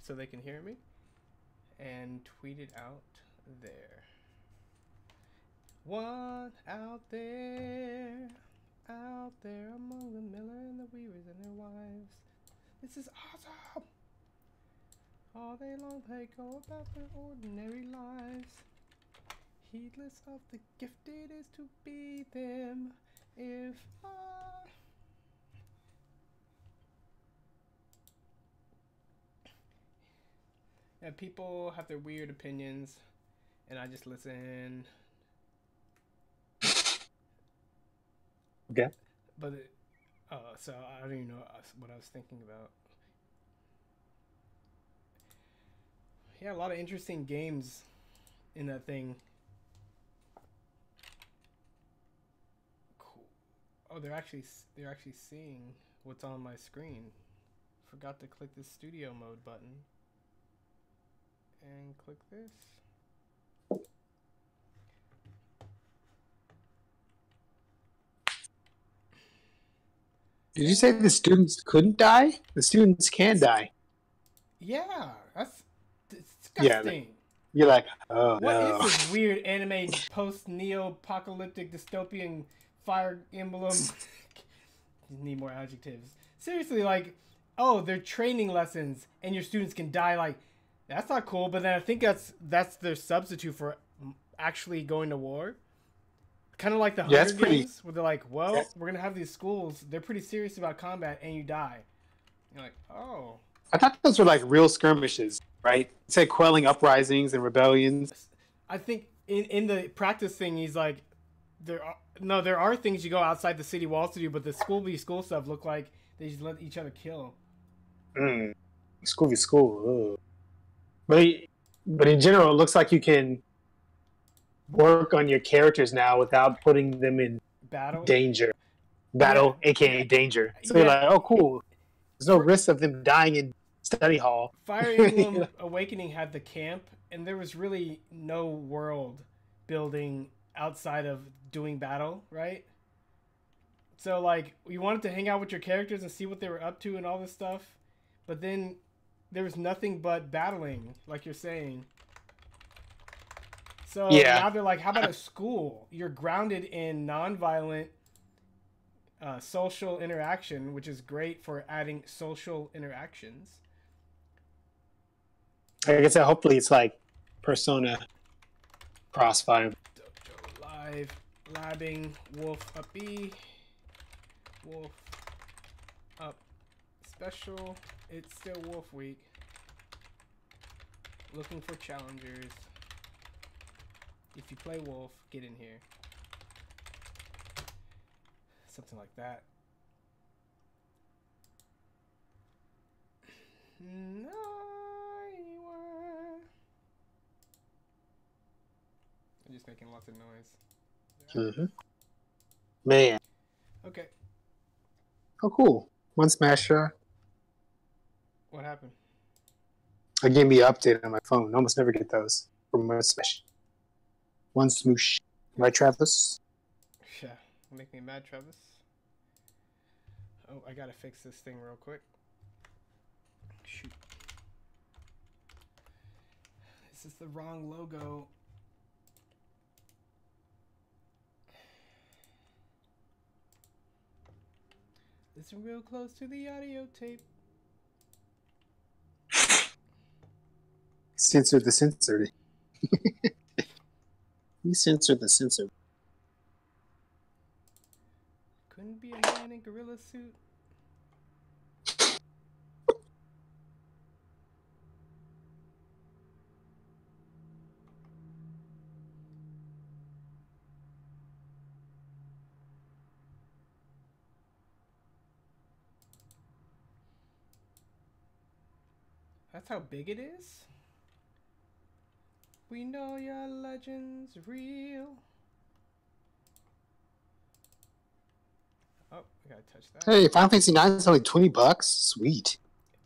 so they can hear me, and tweet it out there. One out there among the miller and the weavers and their wives. This is awesome. All day long they go about their ordinary lives, heedless of the gift it is to be them. If I... And people have their weird opinions, and I just listen. Okay. But so I don't even know what I was thinking about. Yeah, a lot of interesting games in that thing. Cool. Oh, they're actually seeing what's on my screen. Forgot to click the studio mode button. And click this. Did you say the students couldn't die? The students can die. Yeah, that's disgusting. Yeah, you're like, oh what no. What is this weird anime post-neo-apocalyptic dystopian Fire Emblem? Need more adjectives. Seriously, like, oh, they're training lessons and your students can die. Like, that's not cool. But then I think that's their substitute for actually going to war. Kind of like the Hunger Games, where they're like, well, we're gonna have these schools. They're pretty serious about combat, and you die. You're like, oh. I thought those were like real skirmishes, right? It's like quelling uprisings and rebellions. I think in the practice thing, he's like, there are things you go outside the city walls to do, but the school v school stuff look like they just let each other kill. School v school. Ugh. But in general, it looks like you can work on your characters now without putting them in danger. Aka danger. So you're like, oh, cool. There's no risk of them dying in study hall. Fire Emblem Awakening had the camp, and there was really no world building outside of doing battle, right? So, like, you wanted to hang out with your characters and see what they were up to and all this stuff, but then there was nothing but battling, like you're saying. So now they're like, how about a school? You're grounded in non-violent social interaction, which is great for adding social interactions. I guess hopefully it's like Persona Crossfire. Dojo Live, labbing, Wolf up B, Wolf up special. It's still Wolf Week. Looking for challengers. If you play Wolf, get in here. Something like that. No. I'm just making lots of noise. Man. Okay. Oh, cool. OneSmash. What happened? I gave me an update on my phone. I almost never get those from OneSmash. OneSmoosh. Right, Travis? Yeah. Make me mad, Travis. Oh, I gotta fix this thing real quick. Shoot. This is the wrong logo. Listen real close to the audio tape. Censor the censored. We censored the censored. Couldn't be a man in gorilla suit. That's how big it is? We know your legend's real. Oh, I gotta touch that. Hey, Final Fantasy 9 is only $20. Sweet.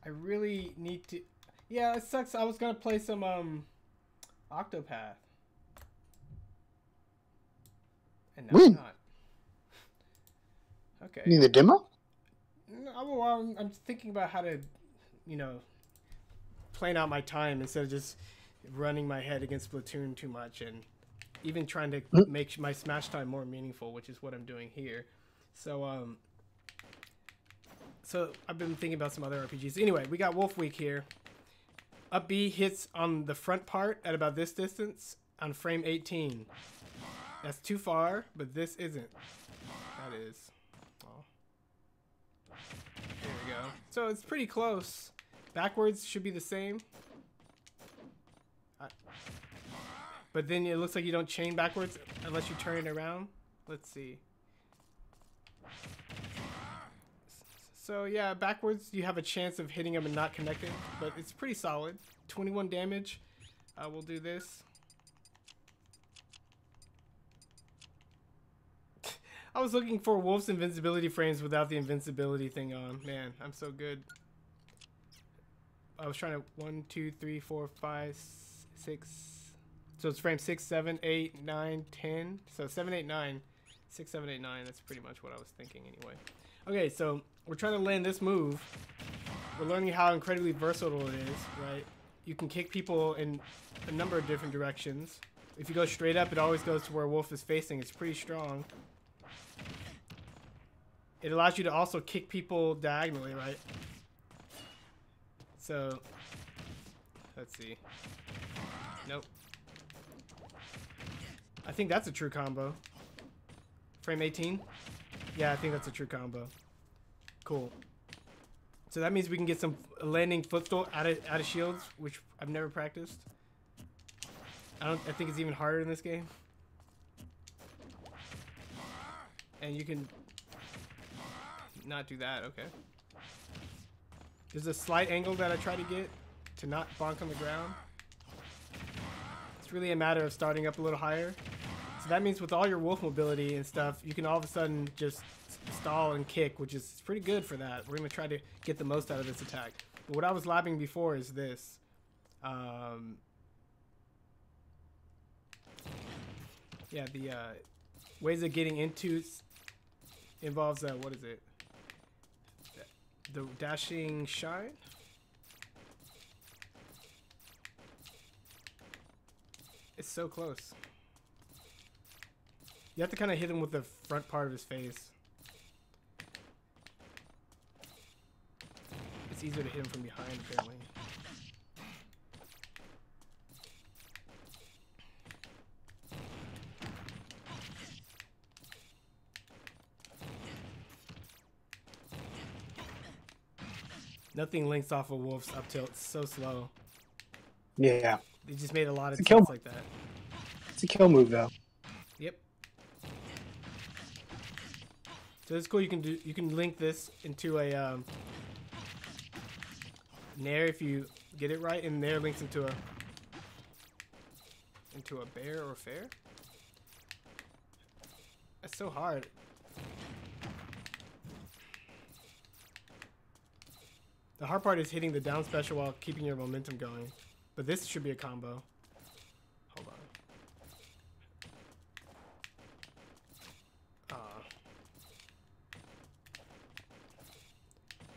I really need to... Yeah, it sucks. I was gonna play some, Octopath. And now I'm not. Okay. You need the demo? No, well, I'm thinking about how to, plan out my time instead of just running my head against Splatoon too much, and even trying to make my Smash time more meaningful, which is what I'm doing here. So so I've been thinking about some other RPGs. Anyway, we got Wolf Week here. Up B hits on the front part at about this distance on frame 18. That's too far, but this isn't. That is. Oh. There we go. So it's pretty close. Backwards should be the same. But then it looks like you don't chain backwards unless you turn it around. Let's see. So yeah, backwards you have a chance of hitting them and not connecting, but it's pretty solid. 21 damage. We'll do this. I was looking for Wolf's invincibility frames without the invincibility thing on. Man, I'm so good. I was trying to 1, 2, 3, 4, 5, 6. So it's frame 6, 7, 8, 9, 10. So 7, 8, 9. 6, 7, 8, 9. That's pretty much what I was thinking anyway. Okay, so we're trying to land this move. We're learning how incredibly versatile it is, right? You can kick people in a number of different directions. If you go straight up, it always goes to where Wolf is facing. It's pretty strong. It allows you to also kick people diagonally, right? So, let's see. Nope. I think that's a true combo. Frame 18? Yeah, I think that's a true combo. Cool. So that means we can get some landing footstool out of shields, which I've never practiced. I think it's even harder in this game. And you can not do that, okay. There's a slight angle that I try to get to not bonk on the ground. It's really a matter of starting up a little higher. So that means with all your wolf mobility and stuff, you can all of a sudden just stall and kick, which is pretty good for that. We're going to try to get the most out of this attack. But what I was labbing before is this. Yeah, the ways of getting into involves, what is it? The dashing shine? It's so close. You have to kind of hit him with the front part of his face. It's easier to hit him from behind, apparently. Nothing links off of Wolf's up tilt. It's so slow. Yeah. They just made a lot of tilts like that. It's a kill move, though. Yep. So it's cool. You can link this into a Nair if you get it right, and Nair links into a bear or fair. That's so hard. The hard part is hitting the down special while keeping your momentum going. But this should be a combo. Hold on.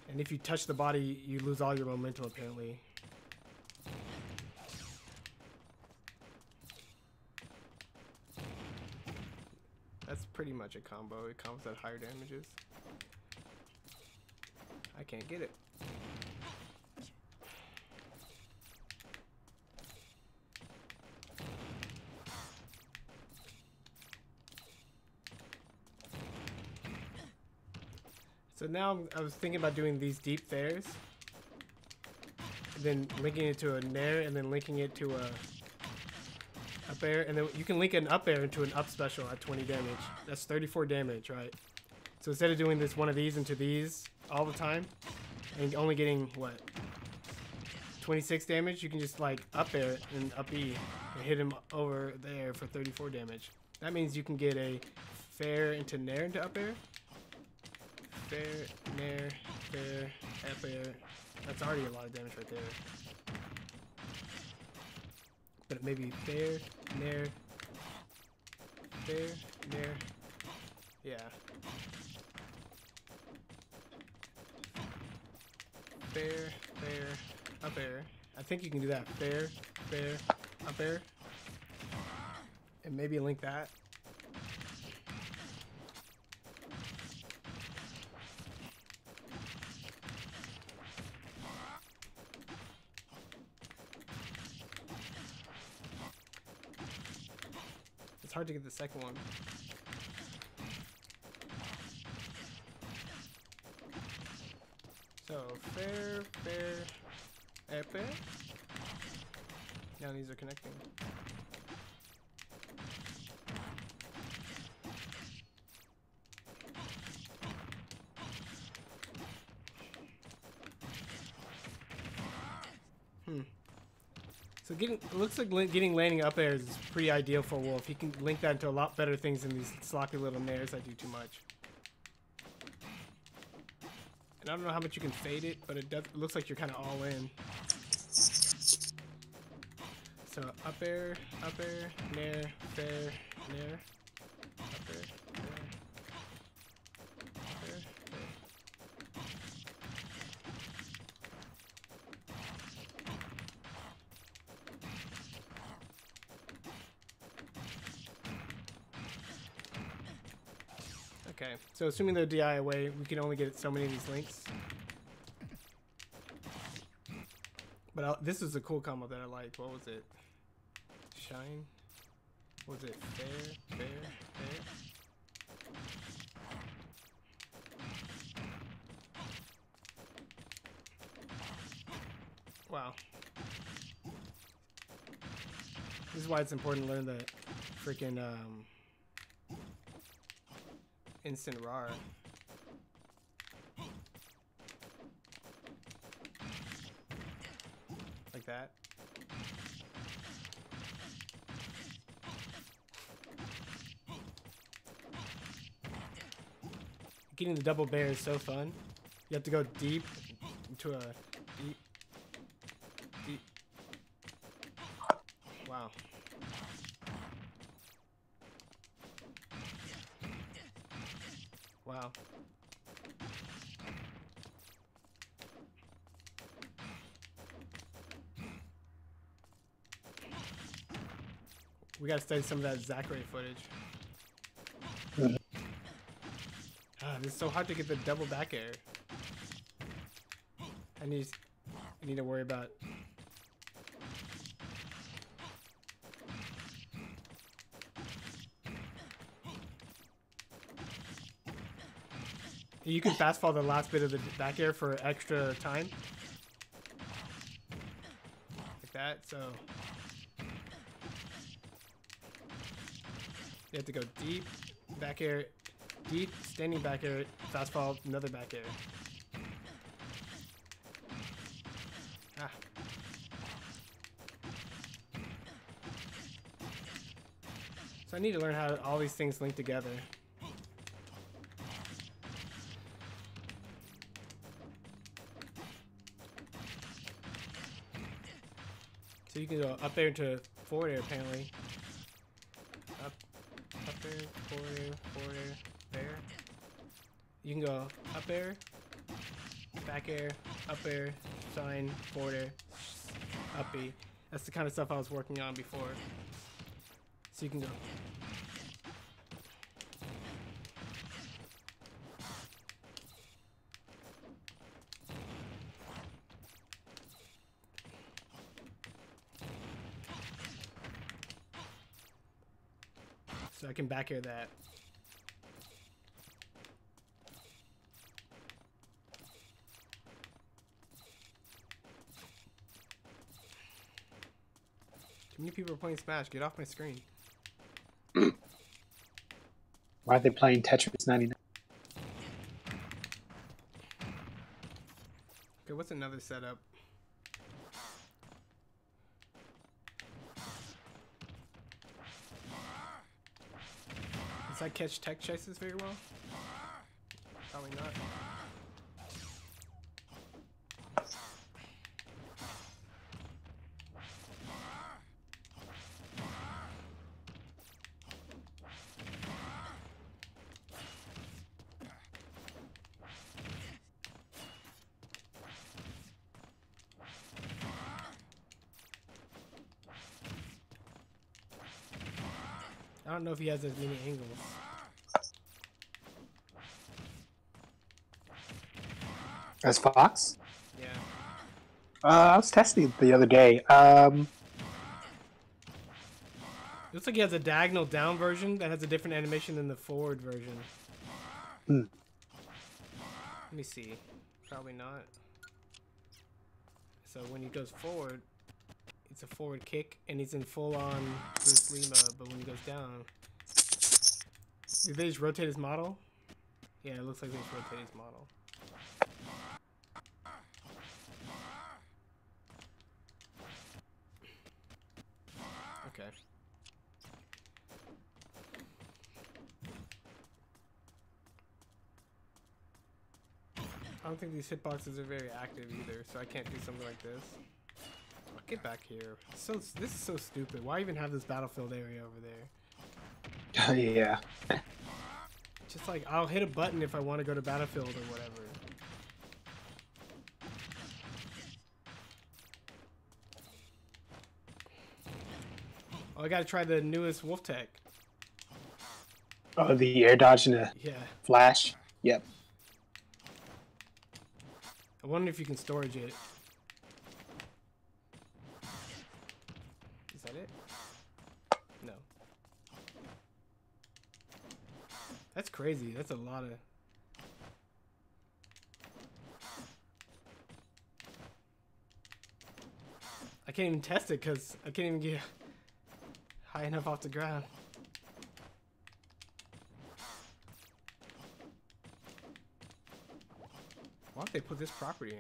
And if you touch the body, you lose all your momentum, apparently. That's pretty much a combo. It comes at higher damages. I can't get it. So now I was thinking about doing these deep fairs, and then linking it to a nair, and then linking it to a up air, and then you can link an up air into an up special at 20 damage. That's 34 damage, right? So instead of doing this one of these into these all the time, and only getting what 26 damage, you can just like up air and up E and hit him over there for 34 damage. That means you can get a fair into nair into up air. Fair, nair, fair, up air. That's already a lot of damage right there. But maybe fair, nair, fair, nair. Yeah. Fair, fair, up air. I think you can do that. Fair, fair, up air. And maybe link that. It's hard to get the second one. So fair, fair, air fair. Now these are connecting. So it looks like getting landing up air is pretty ideal for Wolf. He can link that into a lot better things than these sloppy little nairs that do too much. And I don't know how much you can fade it, but it looks like you're kind of all in. So up air, nair, fair, nair, up air, nair, up air, fair. Okay, so assuming they're DI away, we can only get so many of these links. But this is a cool combo that I like. What was it? Shine? What was it? Fair, fair, fair? Wow. This is why it's important to learn the freaking instant RAR. Like that. Getting the double bear is so fun. You have to go deep into a deep. Wow. Wow. We gotta study some of that Zachary footage. It's so hard to get the double back air. I need to worry about. You can fast fall the last bit of the back air for extra time. Like that, so. You have to go deep, back air, deep, standing back air, fast fall, another back air. Ah. So I need to learn how all these things link together. So you can go up air into forward air apparently. Up air, forward air, there. You can go up air, back air, up air, sign, forward air, up B. That's the kind of stuff I was working on before. So you can go. So I can back air that. Too many people are playing Smash. Get off my screen. Why are they playing Tetris 99? Okay, what's another setup? Does that catch tech chases very well? Probably not. I don't know if he has as many angles. As Fox? Yeah. I was testing it the other day. It looks like he has a diagonal down version that has a different animation than the forward version. Hmm. Let me see. Probably not. So when he goes forward, it's a forward kick, and he's in full-on Bruce Lee mode. But when he goes down, did they just rotate his model? Yeah, it looks like they just rotate his model. Okay. I don't think these hitboxes are very active either, so I can't do something like this. Oh, get back here. This is so stupid. Why even have this battlefield area over there? Yeah. Just like, I'll hit a button if I want to go to battlefield or whatever. Oh, I gotta try the newest Wolf Tech. Oh, the air dodge and the flash? Yep. I wonder if you can storage it. Is that it? No. That's crazy. That's a lot of... I can't even test it because I can't even get high enough off the ground. Why don't they put this property in?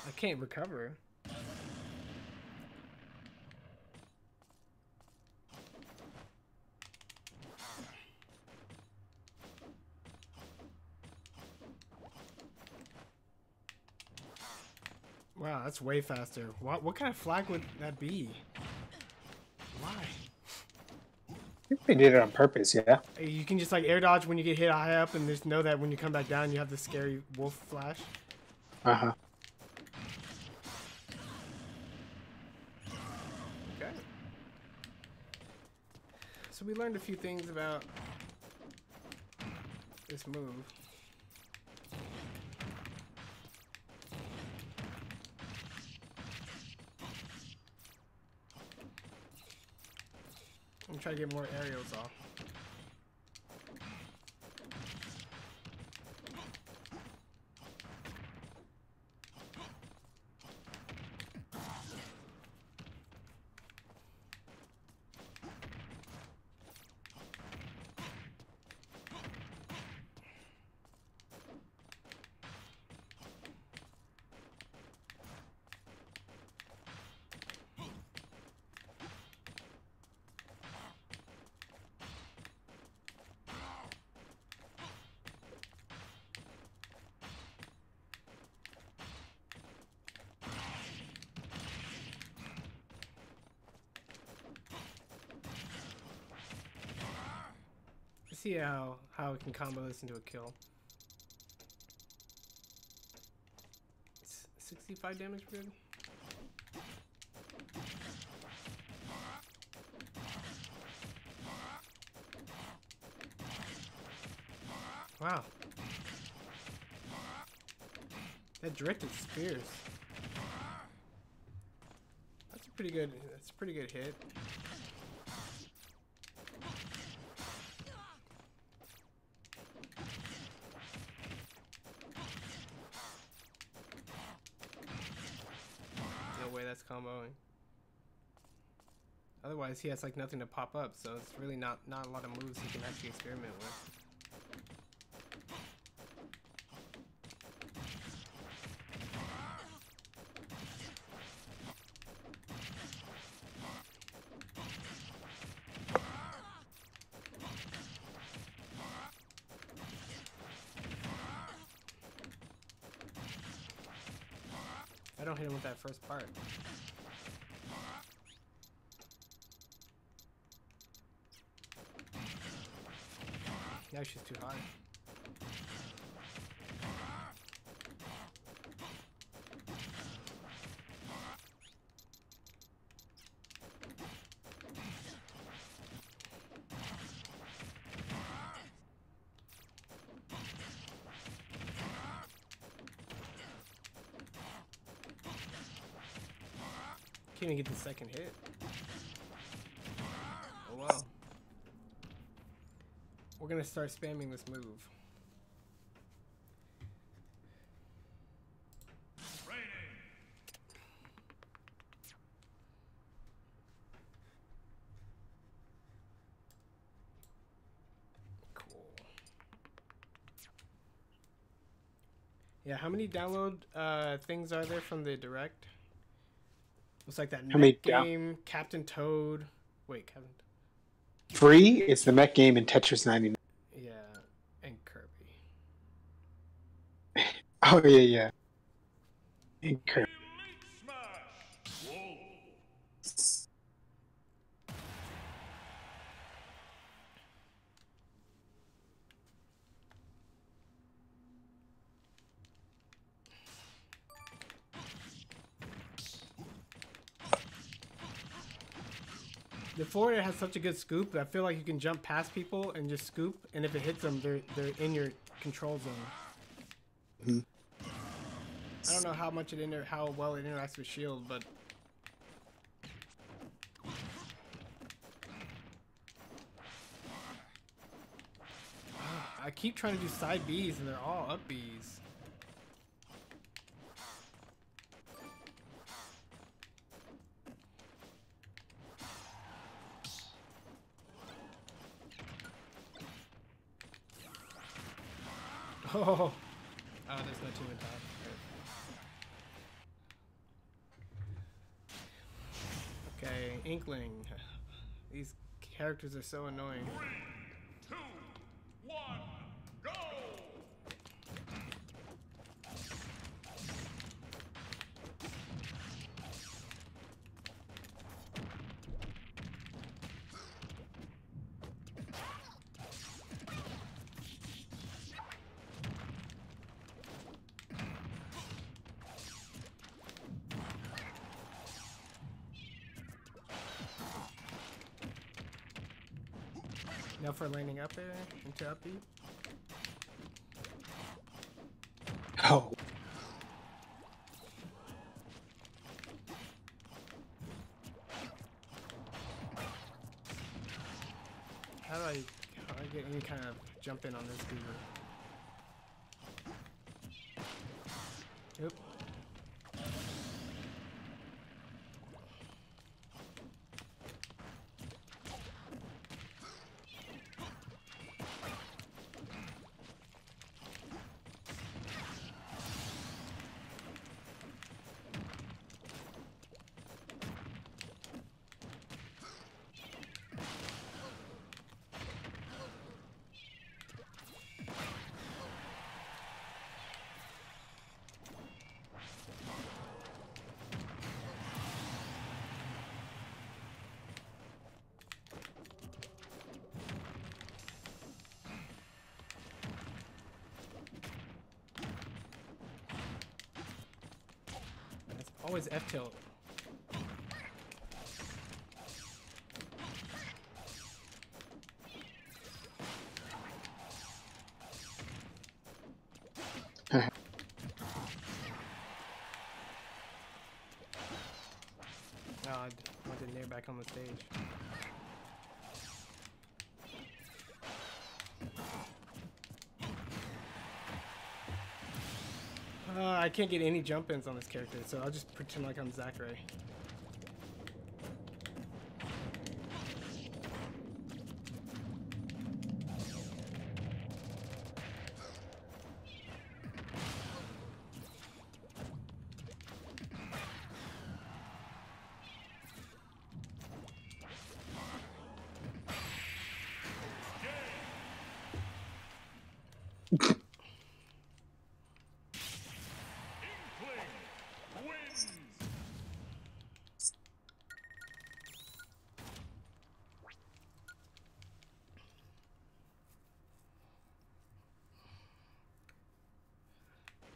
I can't recover. Wow, that's way faster. What kind of flag would that be? Why? I think they did it on purpose, yeah. You can just like air dodge when you get hit high up and just know that when you come back down you have the scary wolf flash. Uh-huh. Okay. So we learned a few things about this move. I'm trying to get more aerials off. See how it can combo this into a kill. It's 65 damage per good. Wow. That directed spears. That's a pretty good hit. That's comboing. Otherwise, he has like nothing to pop up, so it's really not a lot of moves he can actually experiment with. I don't hit him with that first part. Now she's too high. Can't even get the second hit. Oh wow. We're gonna start spamming this move. Cool. Yeah, how many download things are there from the Direct? Looks like that mech game, Captain Toad. Wait, Captain. Free? It's the mech game in Tetris 99. Yeah, and Kirby. Oh yeah. And Kirby. The forward air has such a good scoop that I feel like you can jump past people and just scoop, and if it hits them, they're in your control zone. I don't know how much how well it interacts with shield, but I keep trying to do side Bs and they're all up Bs. Oh, there's no team in top. Okay, Inkling. These characters are so annoying. 3, 2, 1, go! Now for landing up air into up B. Oh. How do I get any kind of jump in on this beaver? Yep. Always F tilt. I wanted Nair back on the stage. I can't get any jump ins on this character, so I'll just pretend like I'm Zachary.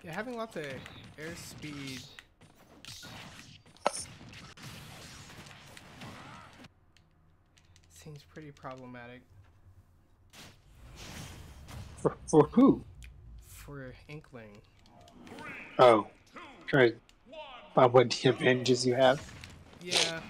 Yeah, having lots of airspeed. Seems pretty problematic. For who? For Inkling. Oh, try about what advantages you have. Yeah.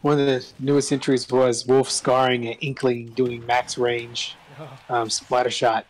One of the newest entries was Wolf scarring an Inkling doing max range splatter shot.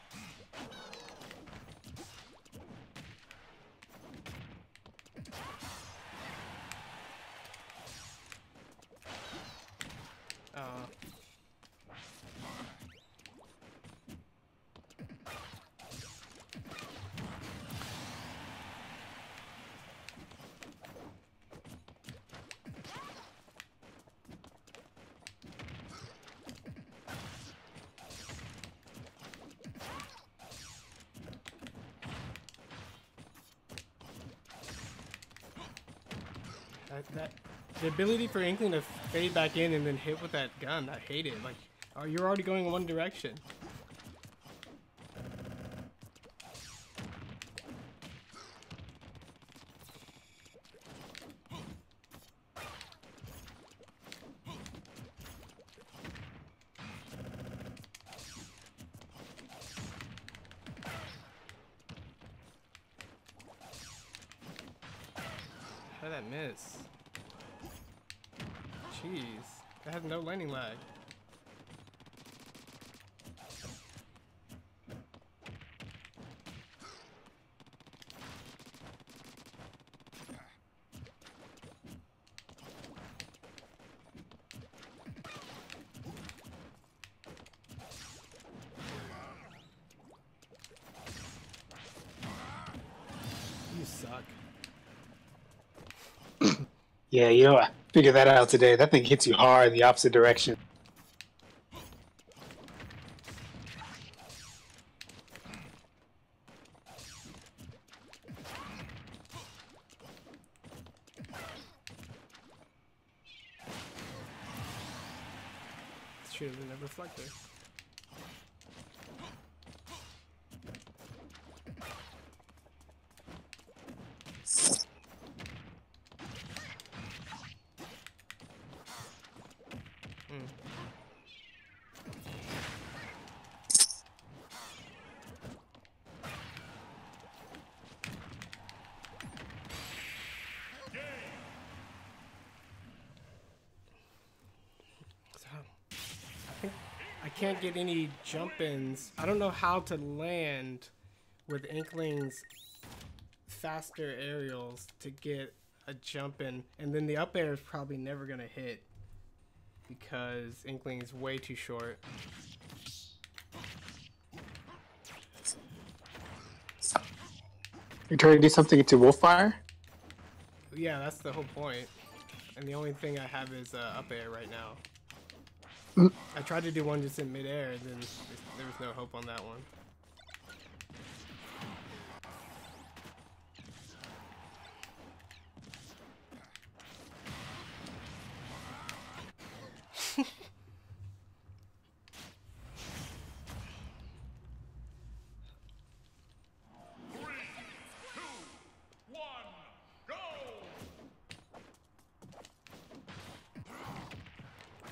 The ability for Inkling to fade back in and then hit with that gun, I hate it. Like, oh, you're already going in one direction. How did that miss? Jeez, that has no landing lag. You suck. Yeah, you know, I figured that out today. That thing hits you hard in the opposite direction. Should have been a reflector. I can't get any jump-ins. I don't know how to land with Inkling's faster aerials to get a jump-in. And then the up air is probably never going to hit because Inkling is way too short. You're trying to do something into Wolfire? Yeah, that's the whole point. And the only thing I have is up air right now. I tried to do one just in midair, and then there was no hope on that one.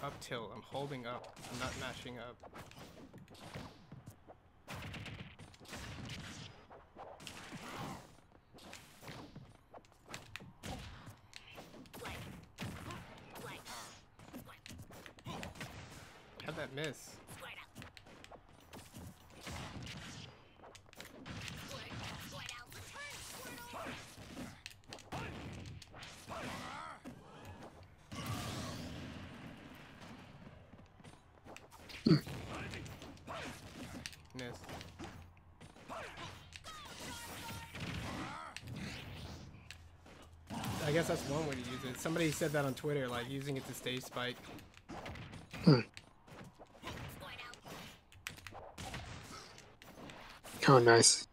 Up tilt. I'm holding up. I'm not mashing up. How'd that miss? miss. I guess that's one way to use it. Somebody said that on Twitter, like using it to stage spike. Oh, nice.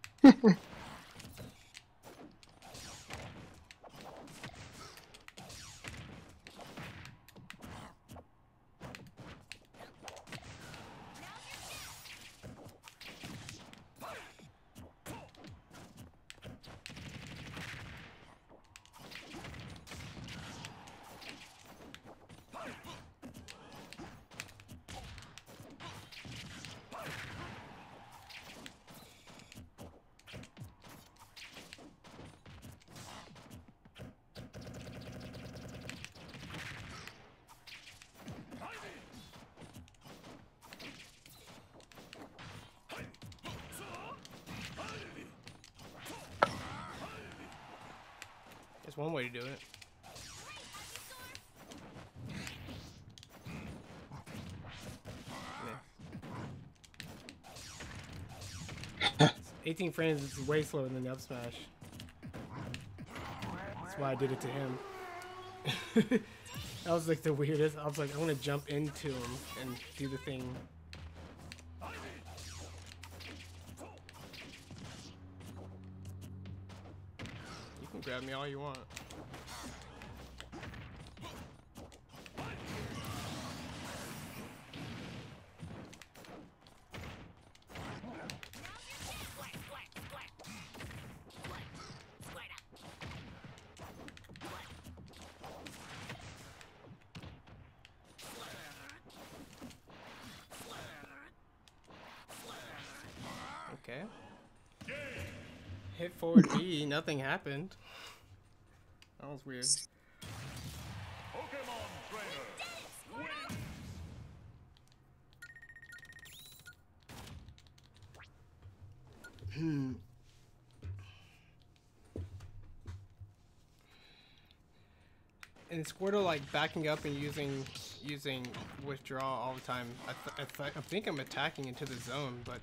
There's one way to do it. Yeah. 18 frames is way slower than the up smash. That's why I did it to him. That was like the weirdest. I was like, I want to jump into him and do the thing. You can grab me all you want. Okay. Hit forward B, nothing happened. That was weird. Pokemon Trainer. Win. And Squirtle like backing up and using withdraw all the time. I think I'm attacking into the zone, but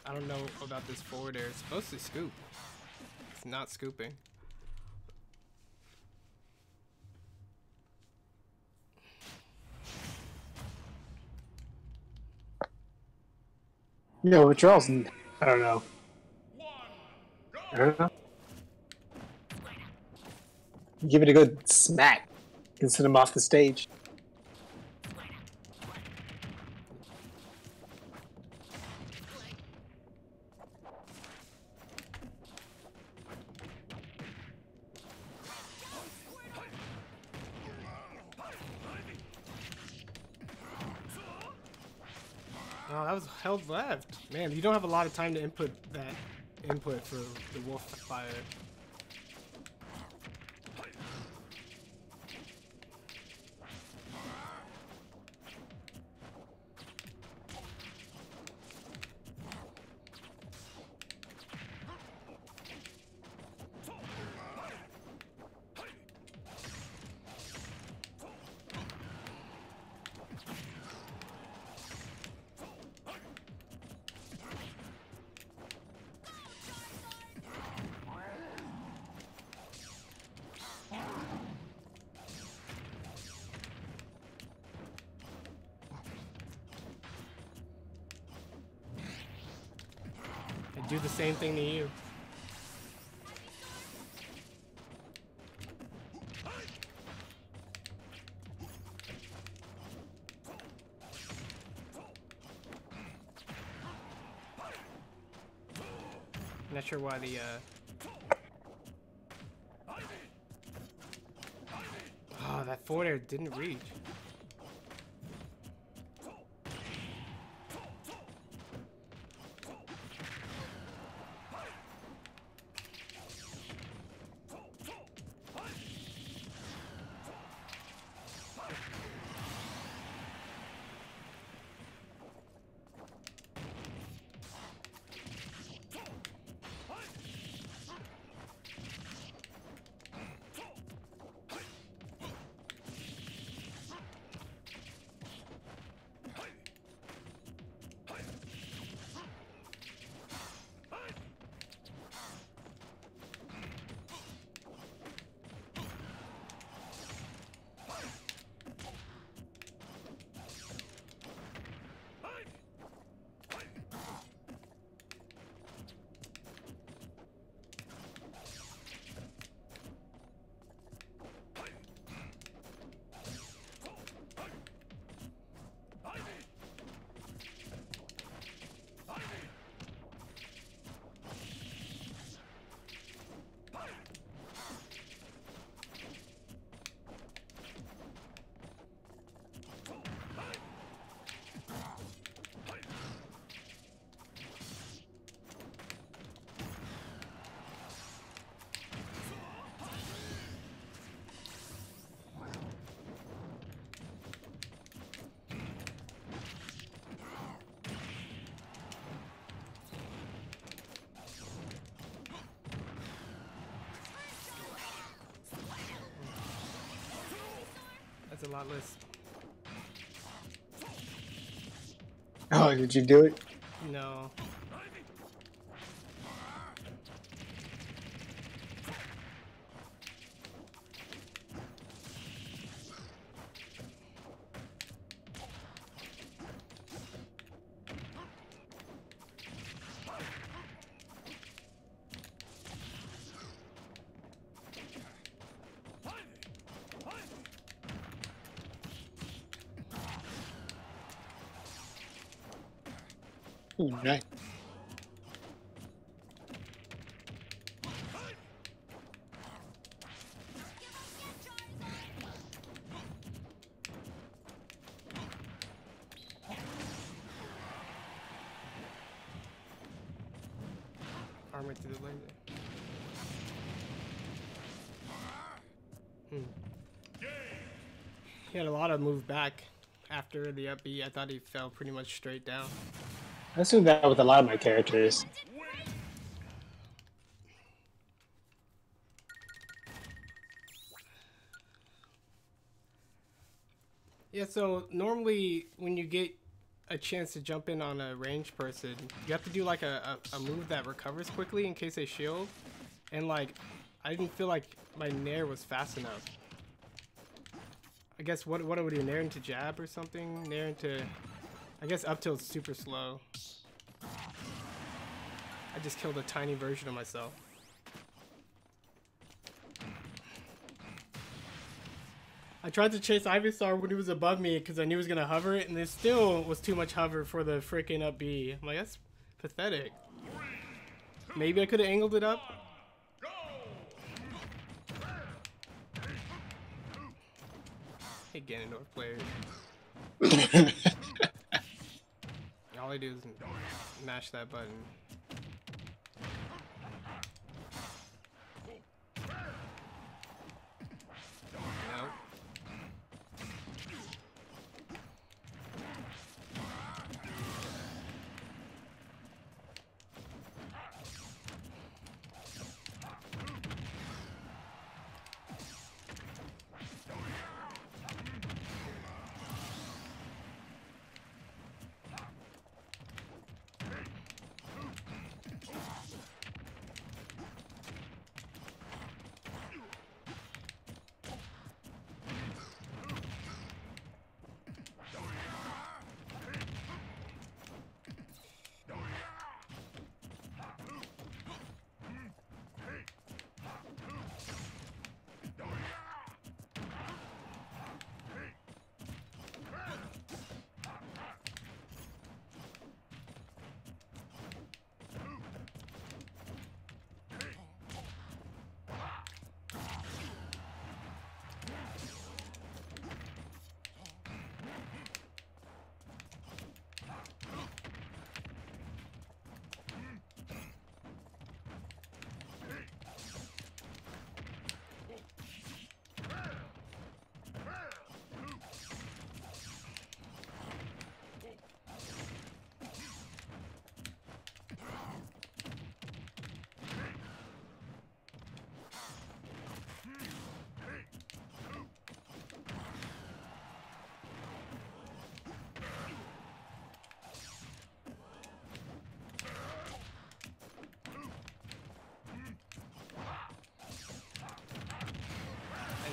I don't know about this forward air. It's supposed to scoop. It's not scooping. No, withdrawals. I don't know. I don't know. Give it a good smack and send him off the stage. Oh, that was held left. Man, you don't have a lot of time to input that input for the wolf fire. Do the same thing to you. Not sure why the oh, that forward air didn't reach. a lot less. Oh, did you do it? No. Ooh, nice. Armor through the laser. He had a lot of move back after the up B. I thought he fell pretty much straight down. I do that with a lot of my characters. Yeah, so normally when you get a chance to jump in on a ranged person, you have to do like a move that recovers quickly in case they shield. And like, I didn't feel like my nair was fast enough. I guess what would you nair into jab or something? Nair into, I guess up tilt's super slow. I just killed a tiny version of myself. I tried to chase Ivysaur when he was above me because I knew he was gonna hover it, and it still was too much hover for the freaking up B. I'm like, that's pathetic. Maybe I could have angled it up. Hey, Ganondorf players. All I do is mash that button. Nope.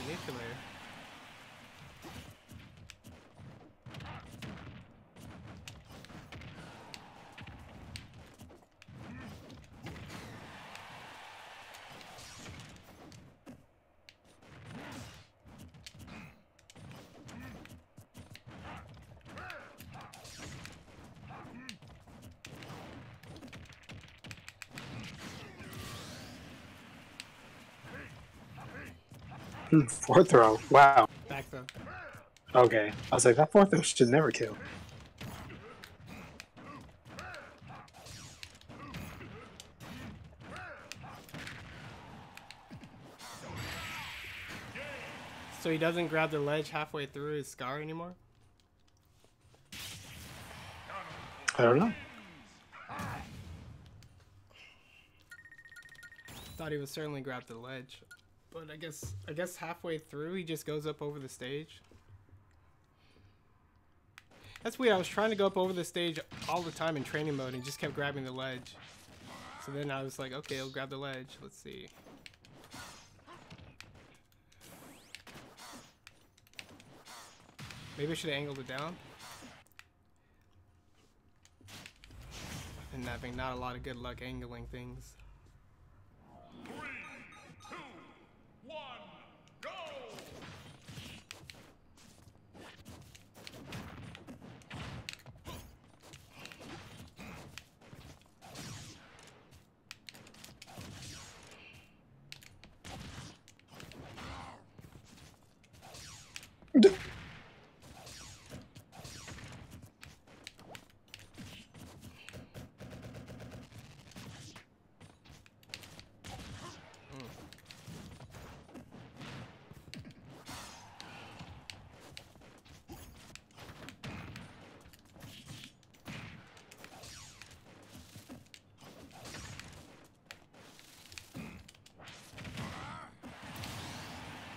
Nuclear. Fourth throw. Wow. Back though. Okay. I was like, that fourth throw should never kill. So he doesn't grab the ledge halfway through his scar anymore? I don't know. Thought he would certainly grab the ledge. But I guess halfway through he just goes up over the stage. That's weird. I was trying to go up over the stage all the time in training mode and just kept grabbing the ledge. So then I was like, okay, I'll grab the ledge. Let's see. Maybe I should have angled it down. And having not a lot of good luck angling things. 3, 2, 1, go!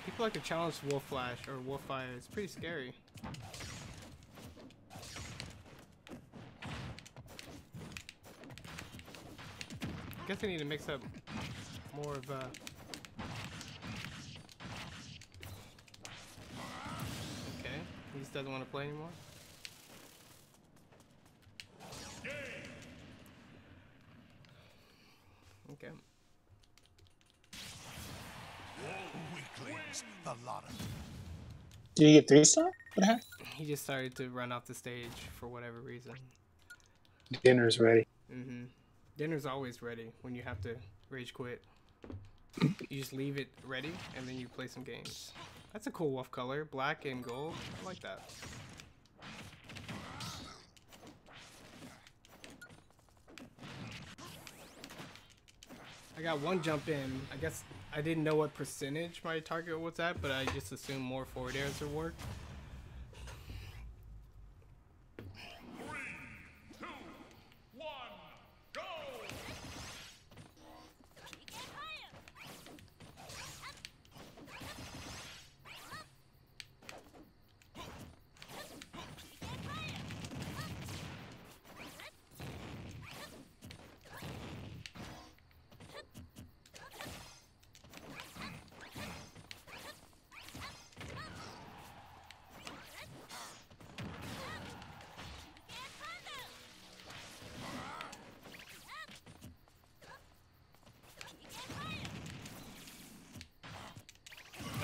People like to challenge Wolf Flash or Wolf Fire. It's pretty scary. I guess I need to mix up more of okay, he just doesn't want to play anymore. Okay. Weaklings, the lot of them. Did you get 3-star? What happened? He just started to run off the stage for whatever reason. Dinner's ready. Mm-hmm. Dinner's always ready when you have to rage quit. You just leave it ready and then you play some games. That's a cool wolf color. Black and gold. I like that. I got one jump in. I guess I didn't know what percentage my target was at, but I just assumed more forward airs would work. 3, 2, 1, go!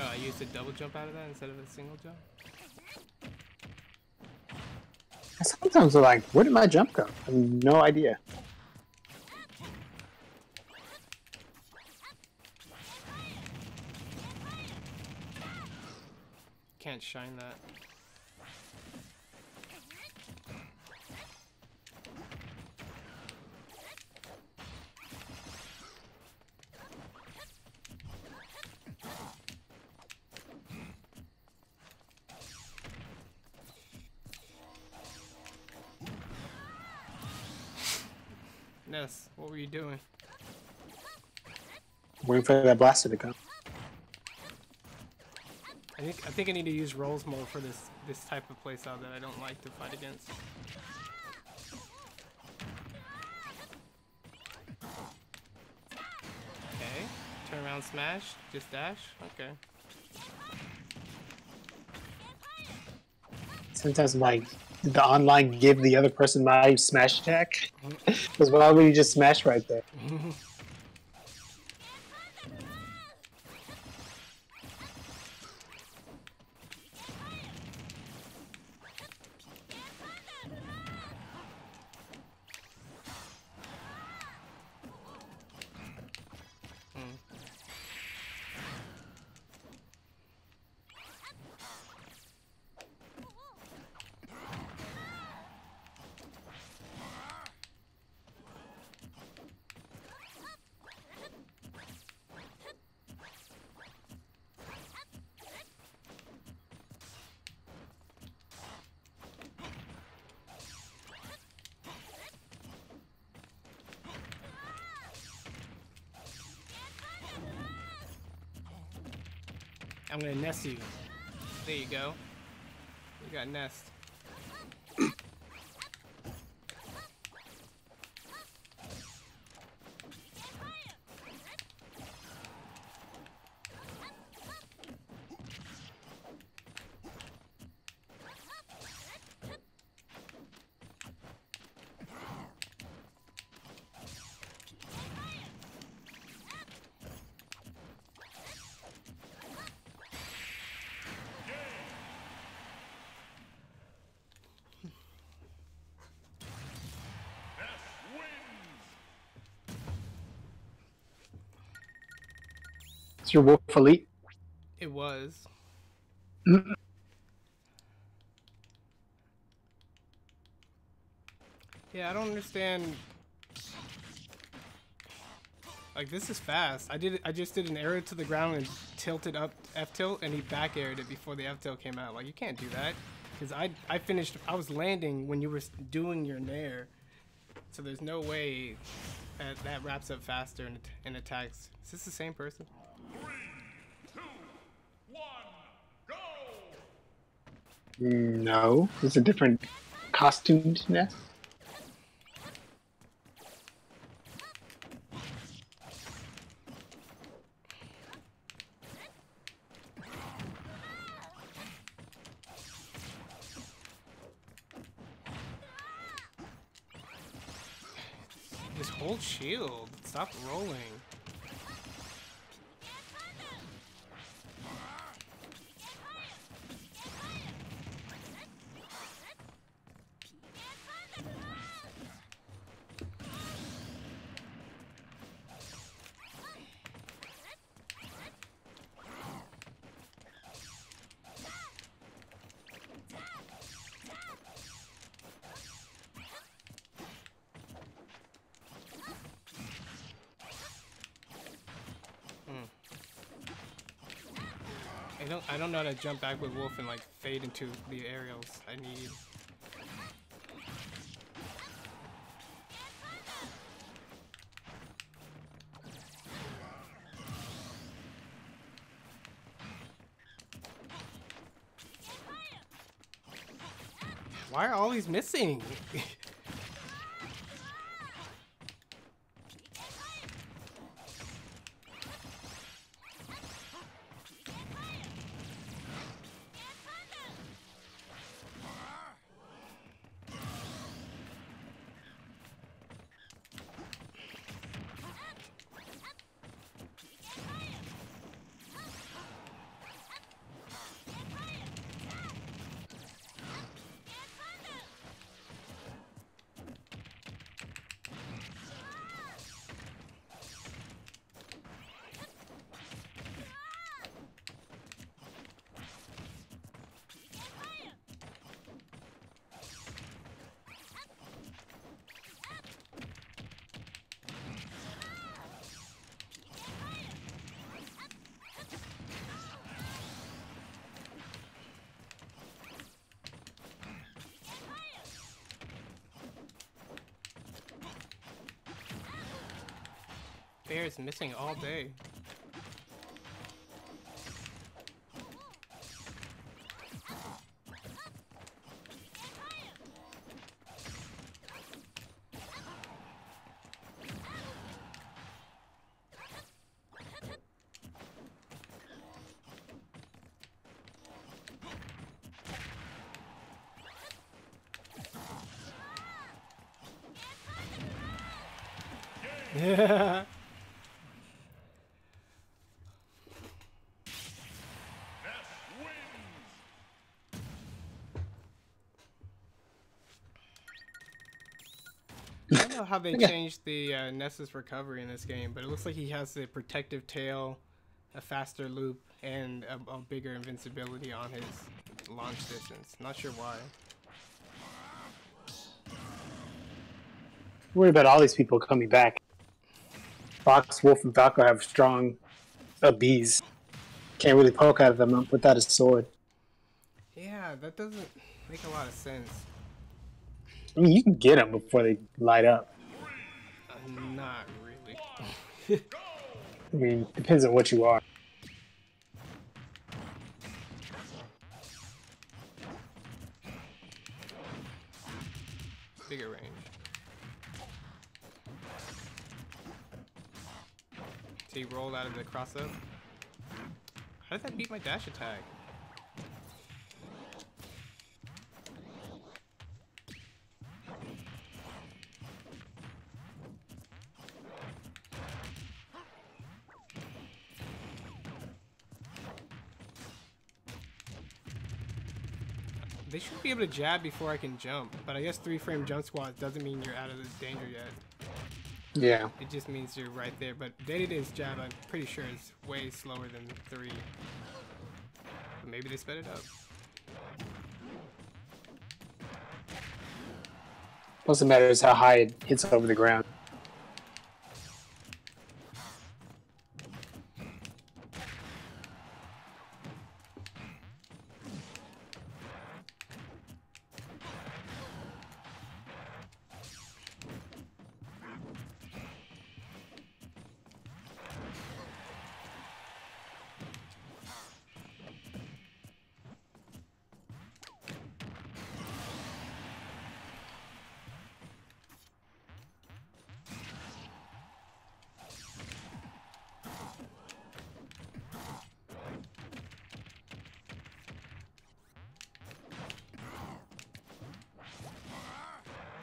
Oh, I used a double jump out of that instead of a single jump. Sometimes I'm like, where did my jump go? I have no idea. Can't shine that. Ness, what were you doing? Waiting for that blaster to come. I think I need to use rolls more for this type of playstyle that I don't like to fight against. Okay, turn around, smash, just dash. Okay. Sometimes I'm like, did the online give the other person my smash attack? Because why would you just smash right there? I'm gonna nest you. There you go. You got nest. It's your Wolf Elite. It was. Yeah, I don't understand. Like, this is fast. I just did an arrow to the ground and tilted up F tilt, and he back aired it before the F tilt came out. Like, you can't do that. Because I was landing when you were doing your nair. So there's no way that wraps up faster and attacks. Is this the same person? 3, 2, 1, go! No, it's a different costumed nest. Just hold shield. Stop rolling. I don't know how to jump back with Wolf and like fade into the aerials I need. Why are all these missing? Bear is missing all day. Yeah. I don't know how they changed the Ness's recovery in this game, but it looks like he has the protective tail, a faster loop, and a bigger invincibility on his launch distance. Not sure why. Worried about all these people coming back. Fox, Wolf, and Falco have strong bees. Can't really poke out of them without a sword. Yeah, that doesn't make a lot of sense. I mean, you can get them before they light up. Not really. I mean, depends on what you are. Bigger range. So he rolled out of the cross up. How did that beat my dash attack? They should be able to jab before I can jump, but I guess 3-frame jump squats doesn't mean you're out of this danger yet. Yeah. It just means you're right there. But day-to-day's jab, I'm pretty sure, is way slower than 3. But maybe they sped it up. Plus, it matters how high it hits over the ground.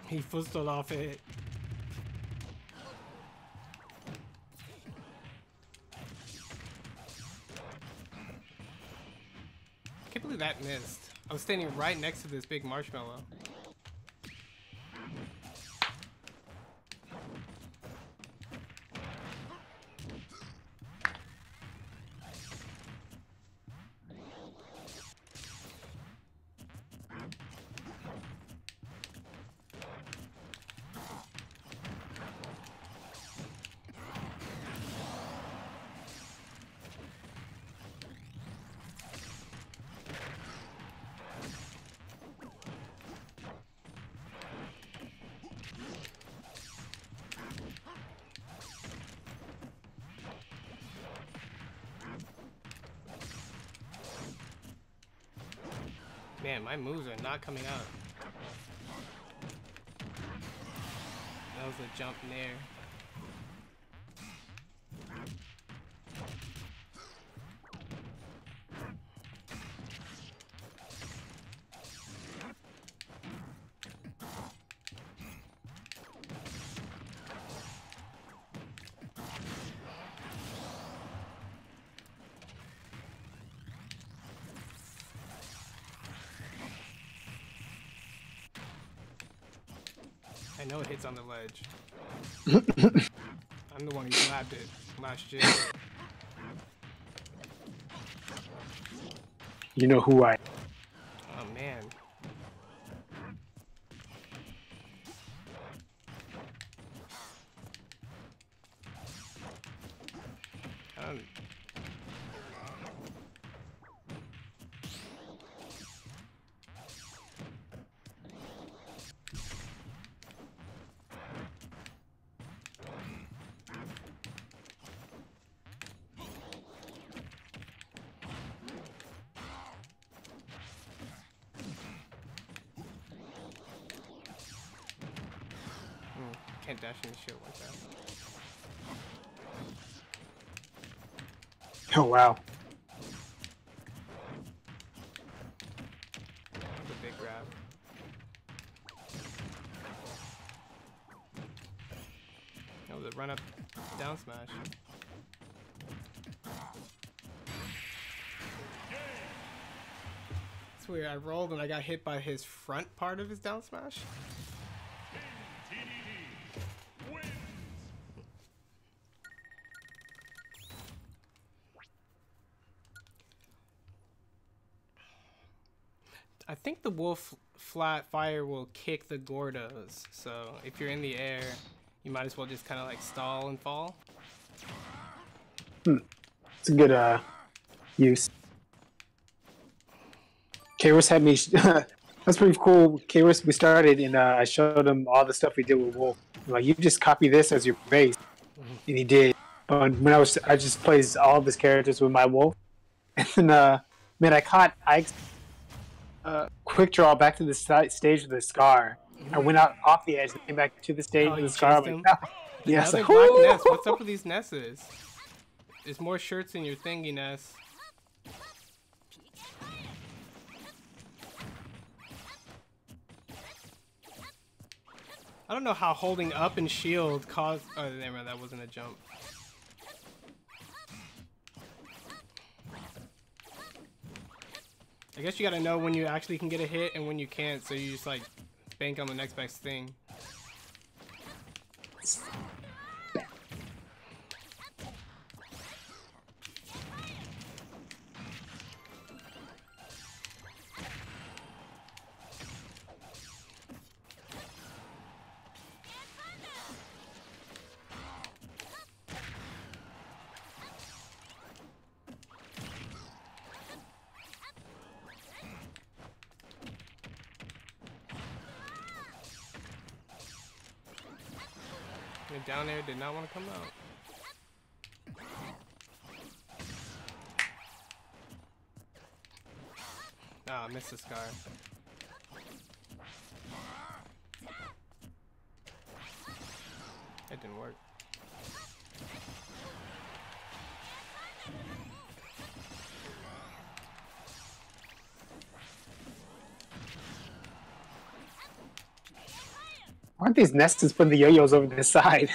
He fuzzled off it. I can't believe that missed. I was standing right next to this big marshmallow. Man, my moves are not coming out. That was a jump in the air. I know it hits on the ledge. I'm the one who slapped it last year. You know who I. Oh man. Can't dash any shit like that. Oh wow. That's a big grab. That was a run up down smash. It's weird, I rolled and I got hit by his front part of his down smash. I think the wolf flat fire will kick the Gordos, so if you're in the air, you might as well just kind of like stall and fall. It's a good use. Kairos had me. That's pretty cool. Kairos, we started and I showed him all the stuff we did with Wolf. I'm like, you just copy this as your base, and he did. But when I just played all of his characters with my Wolf, and then man, I caught Ike's quick draw back to the stage with the Scar. I went out off the edge and came back to the stage with the Scar. Him? Like, yes. Another black Ness. What's up with these Nesses? There's more shirts in your thingy, Ness. I don't know how holding up and shield caused. Oh, never mind, that wasn't a jump. I guess you gotta know when you actually can get a hit and when you can't, so you just like bank on the next best thing. And down there did not want to come out. Ah, missed the scar. That didn't work. Aren't these Nestons putting the yo-yos over to the side?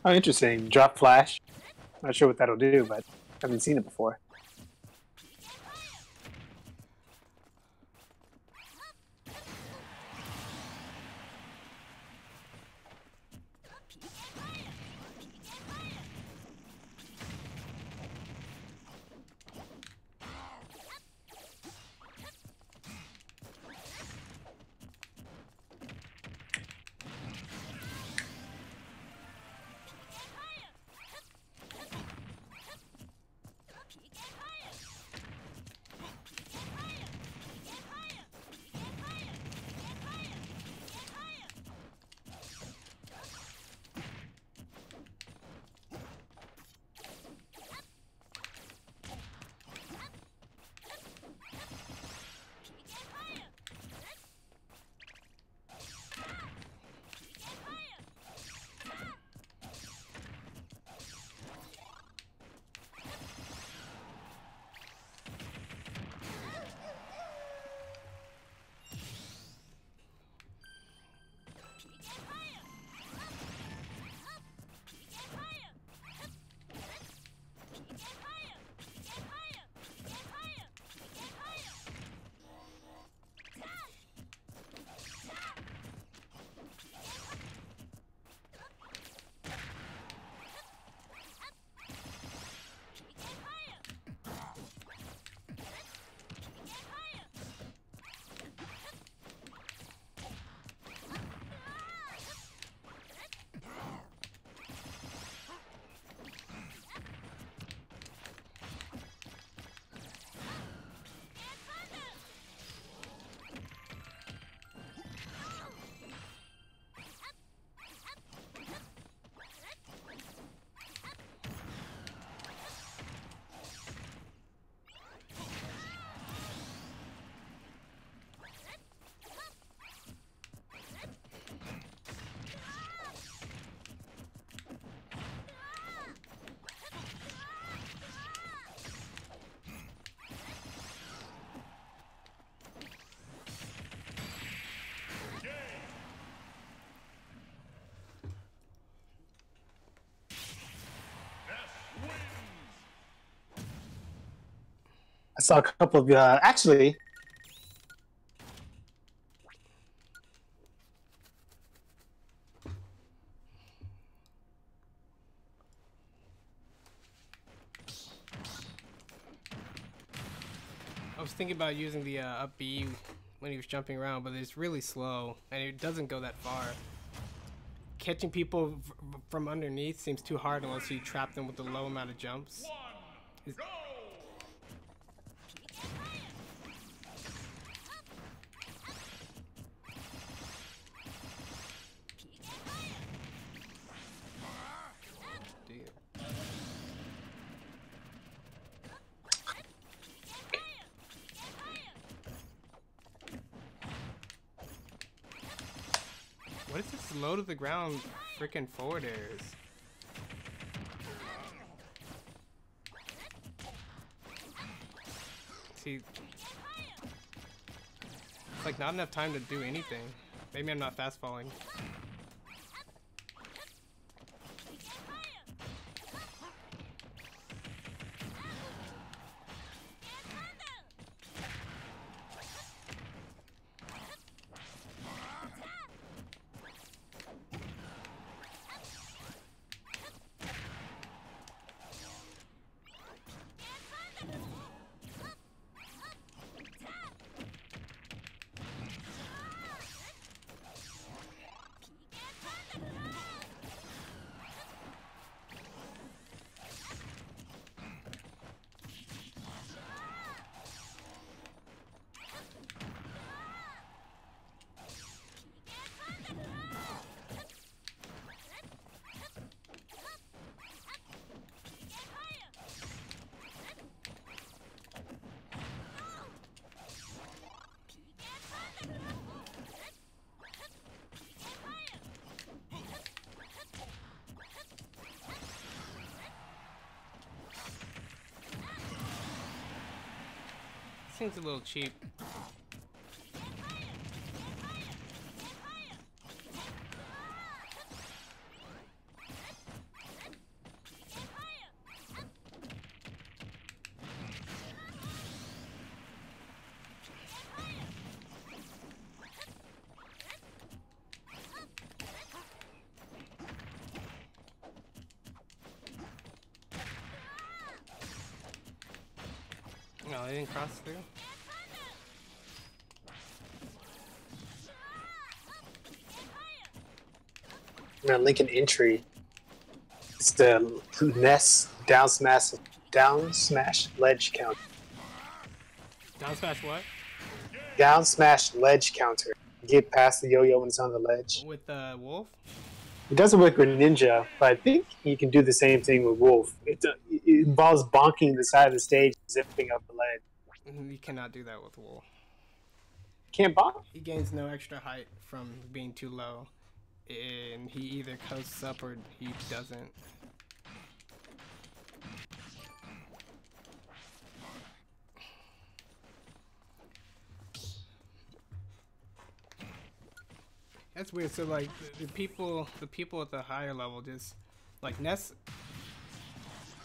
Oh, interesting. Drop flash. Not sure what that'll do, but I haven't seen it before. I saw a couple of actually. I was thinking about using the up B when he was jumping around, but it's really slow and it doesn't go that far. Catching people from underneath seems too hard unless you trap them with a low amount of jumps. Go! What is this low to the ground freaking forward airs? See, it's like not enough time to do anything. Maybe I'm not fast falling. seems a little cheap. No, they didn't cross through. I'm gonna link an entry. It's the Ness down smash ledge counter. Down smash what? Down smash ledge counter. Get past the yo-yo when it's on the ledge. With Wolf? It does it with Greninja, but I think you can do the same thing with Wolf. It involves bonking the side of the stage, zipping up the ledge. You cannot do that with Wolf. Can't bonk? He gains no extra height from being too low. And he either coasts up or he doesn't. That's weird. So like the people at the higher level just like Ness.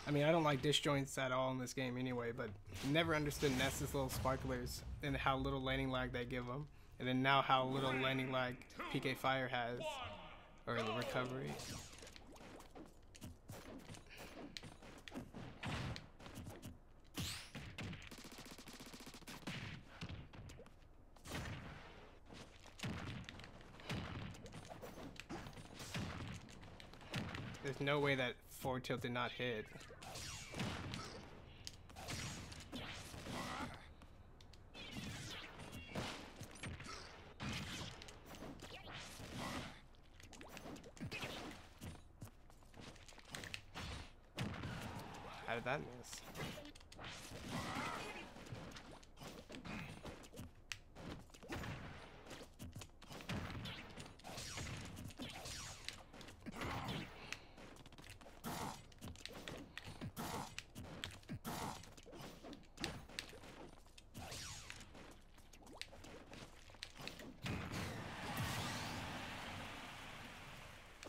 I mean, I don't like disjoints at all in this game anyway, but never understood Ness's little sparklers and how little landing lag they give them, and then now how little landing lag PK Fire has, or the recovery. There's no way that forward tilt did not hit. How did that miss?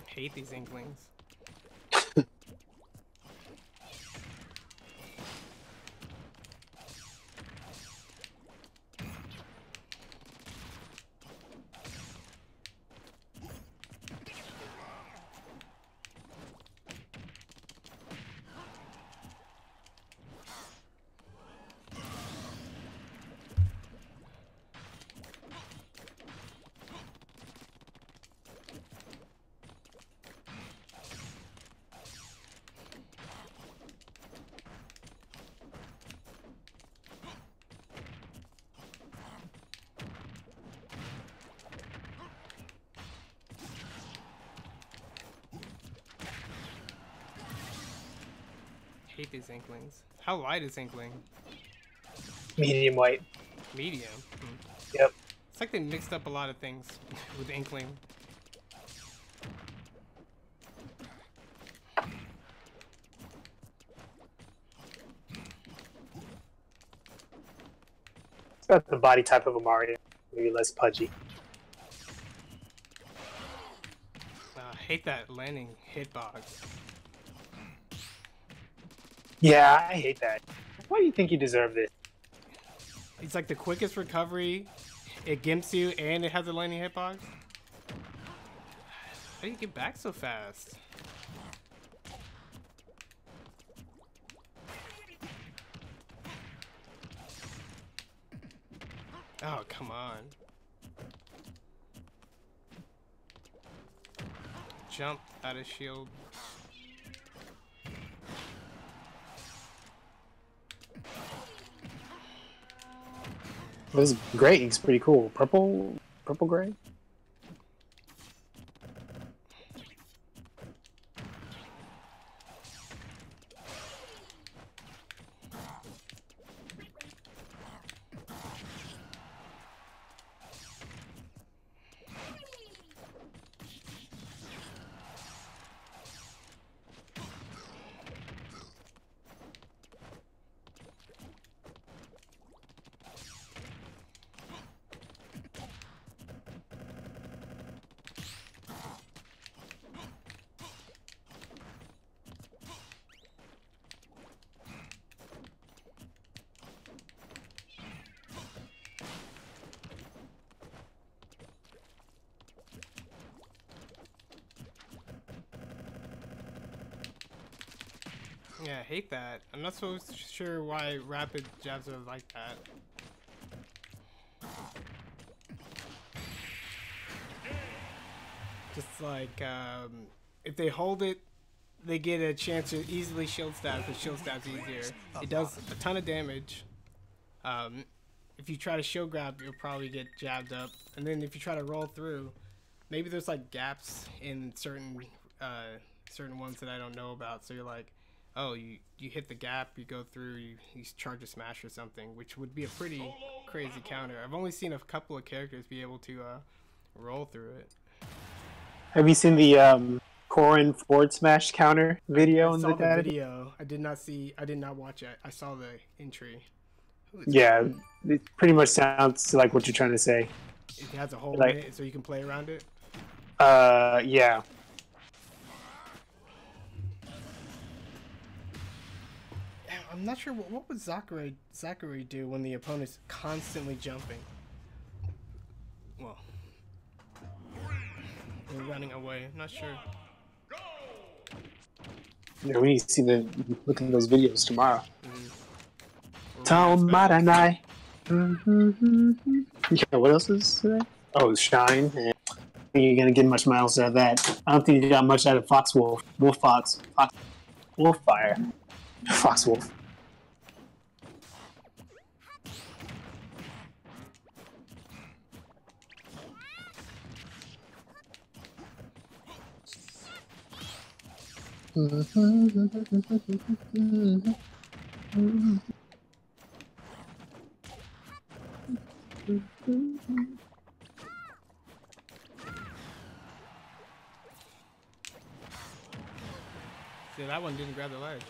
Hate these Inklings. Hate these Inklings. How light is Inkling? Medium white. Medium. Yep. It's like they mixed up a lot of things with Inkling. It's got the body type of a Mario, maybe less pudgy. I hate that landing hitbox. Yeah, I hate that. Why do you think you deserve this? It's like the quickest recovery. It gimps you and it has a landing hitbox. How do you get back so fast? Oh, come on. Jump out of shield. This is great. It's pretty cool. Purple gray. Yeah, I hate that. I'm not so sure why rapid jabs are like that. Just like, if they hold it, they get a chance to easily shield stab, because shield stab's easier. It does a ton of damage. If you try to shield grab, you'll probably get jabbed up. And then if you try to roll through, maybe there's like gaps in certain ones that I don't know about. So you're like, oh, you hit the gap, you go through, you charge a smash or something, which would be a pretty crazy counter. I've only seen a couple of characters be able to roll through it. Have you seen the Corin forward smash counter video? I saw the video. I did not watch it. I saw the entry. Yeah, it pretty much sounds like what you're trying to say. It has a whole like, minute, so you can play around it. Yeah. I'm not sure what would Zachary do when the opponent's constantly jumping. Well, they're running away. I'm not sure. Yeah, we need to see look at those videos tomorrow. Yeah, what else is there? Oh, Shine. Yeah. I think you're gonna get much miles out of that. I don't think you got much out of Wolfire, Foxwolf. See, that one didn't grab the ledge.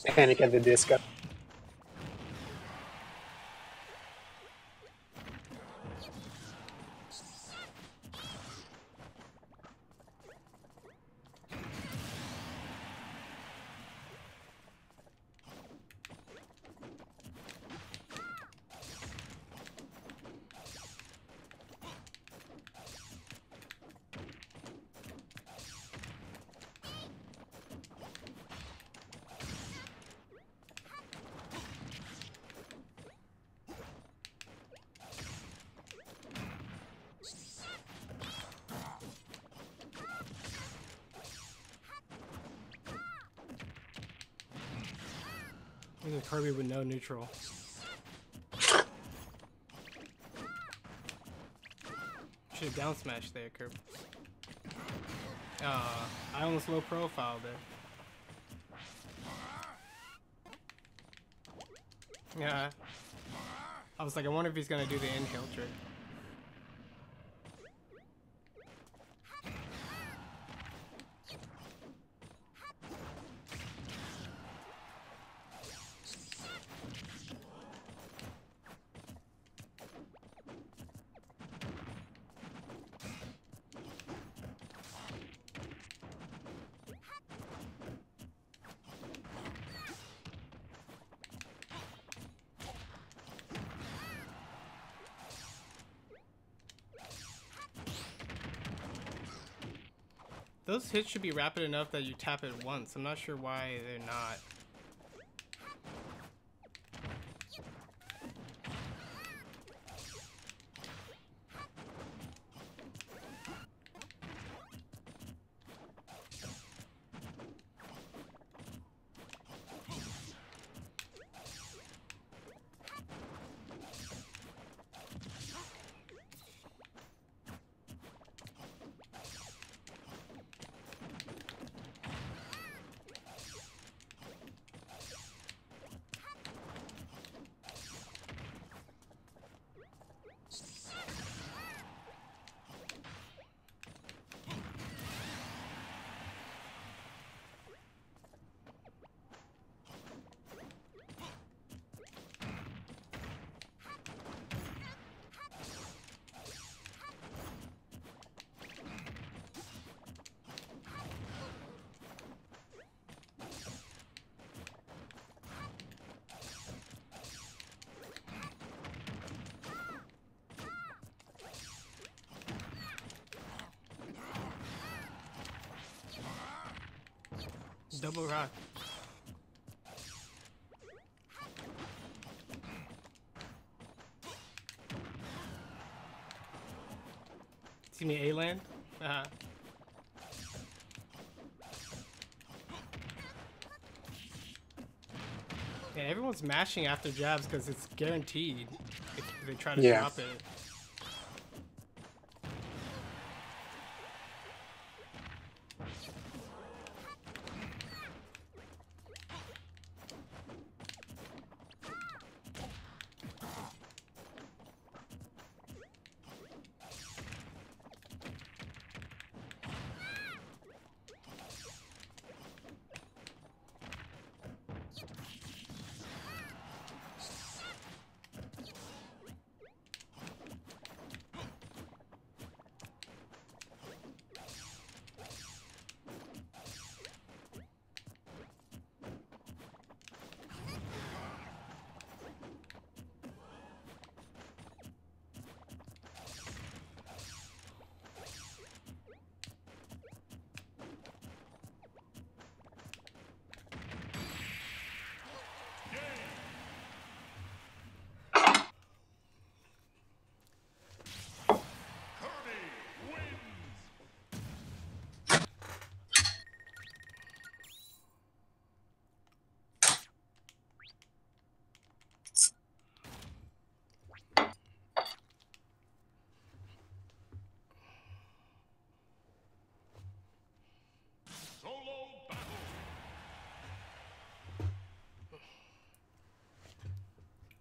Panic at the Disco. Even Kirby with no neutral. Should have down smashed there, Kirby. I almost low profile there. Yeah. I was like, I wonder if he's gonna do the inhale trick. Those hits should be rapid enough that you tap it once. I'm not sure why they're not. Double rock. See me A-land? Uh-huh. Yeah, everyone's mashing after jabs because it's guaranteed if they try to drop it.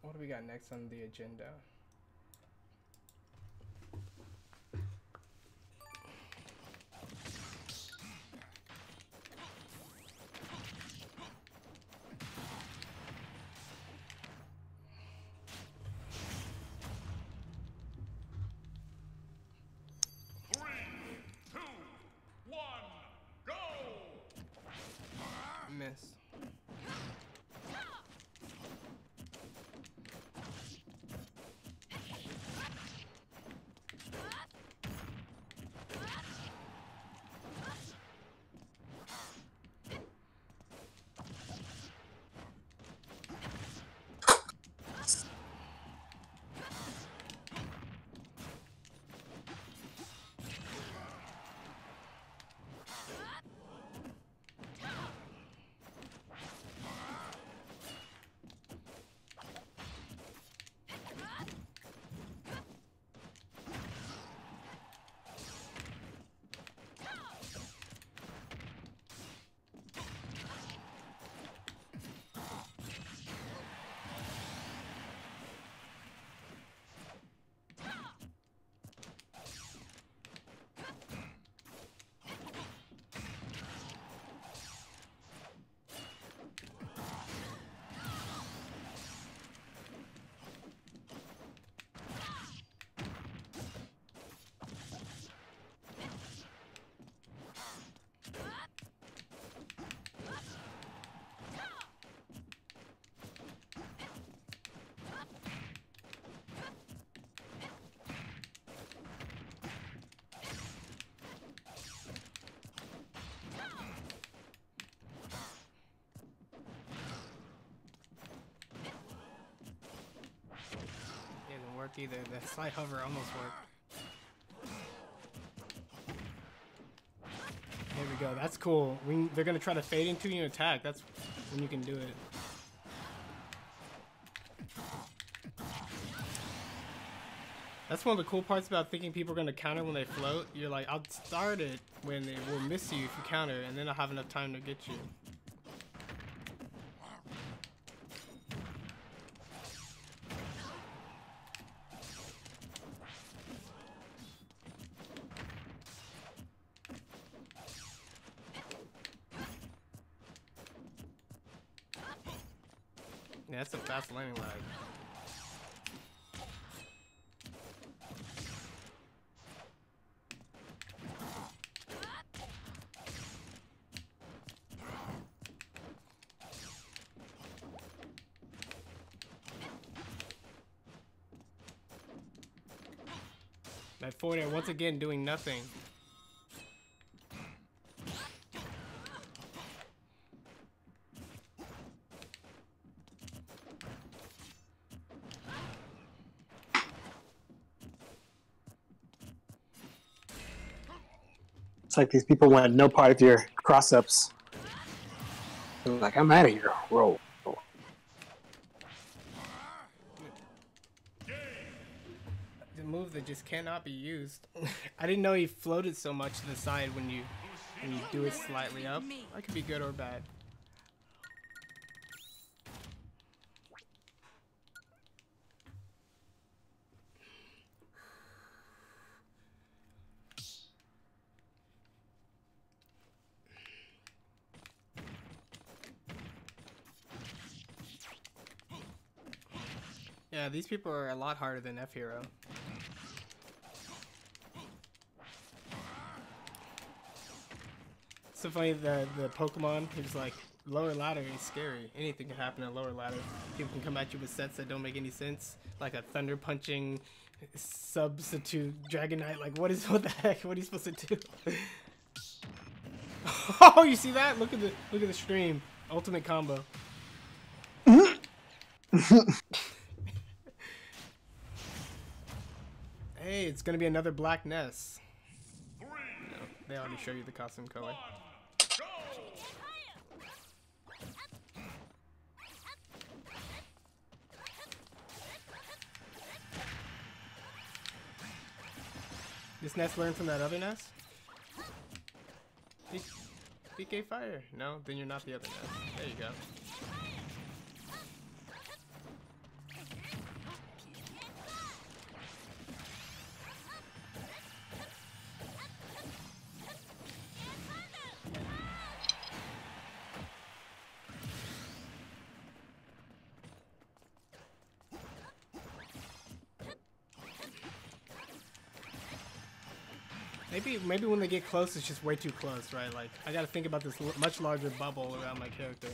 What do we got next on the agenda? Miss. Work either. The side hover almost worked. There we go. That's cool. They're gonna try to fade into you and attack. That's when you can do it. That's one of the cool parts about thinking people are gonna counter when they float. You're like, I'll start it when it will miss you if you counter, and then I'll have enough time to get you. Yeah, that's a fast landing lag. That forward air once again doing nothing. It's like these people want no part of your cross-ups. They're like, I'm out of here. Roll. The move that just cannot be used. I didn't know he floated so much to the side when you do it slightly up. That could be good or bad. Yeah, these people are a lot harder than F-Hero. So funny, the Pokemon, he's like, lower ladder is scary. Anything can happen at lower ladder. People can come at you with sets that don't make any sense. Like a thunder punching substitute Dragonite. Like, what the heck? What are you supposed to do? Oh, you see that? Look at the stream. Ultimate combo. Hey, it's gonna be another Black Ness. No, they already show you the costume color. This Ness learned from that other Ness? PK Fire. No, then you're not the other Ness. There you go. Maybe when they get close, it's just way too close, right? Like, I gotta think about this much larger bubble around my character.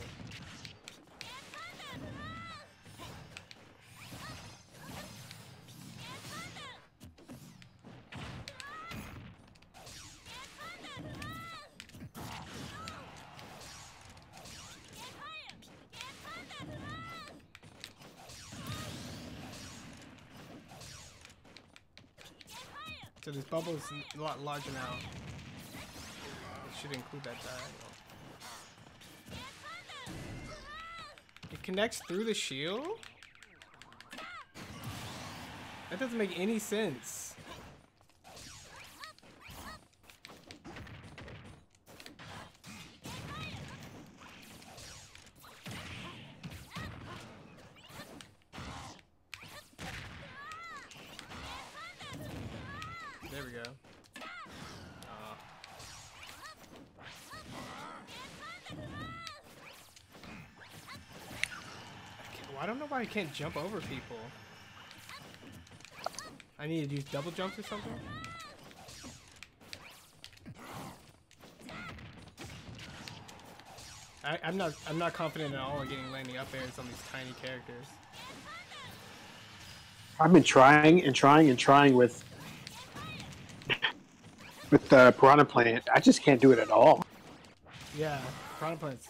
So this bubble is a lot larger now. It should include that diagonal. It connects through the shield? That doesn't make any sense. There we go. I don't know why I can't jump over people. I need to use double jumps or something? I'm not confident at all in getting landing up airs on these tiny characters. I've been trying and trying and trying with the Piranha Plant. I just can't do it at all. Yeah, Piranha Plants.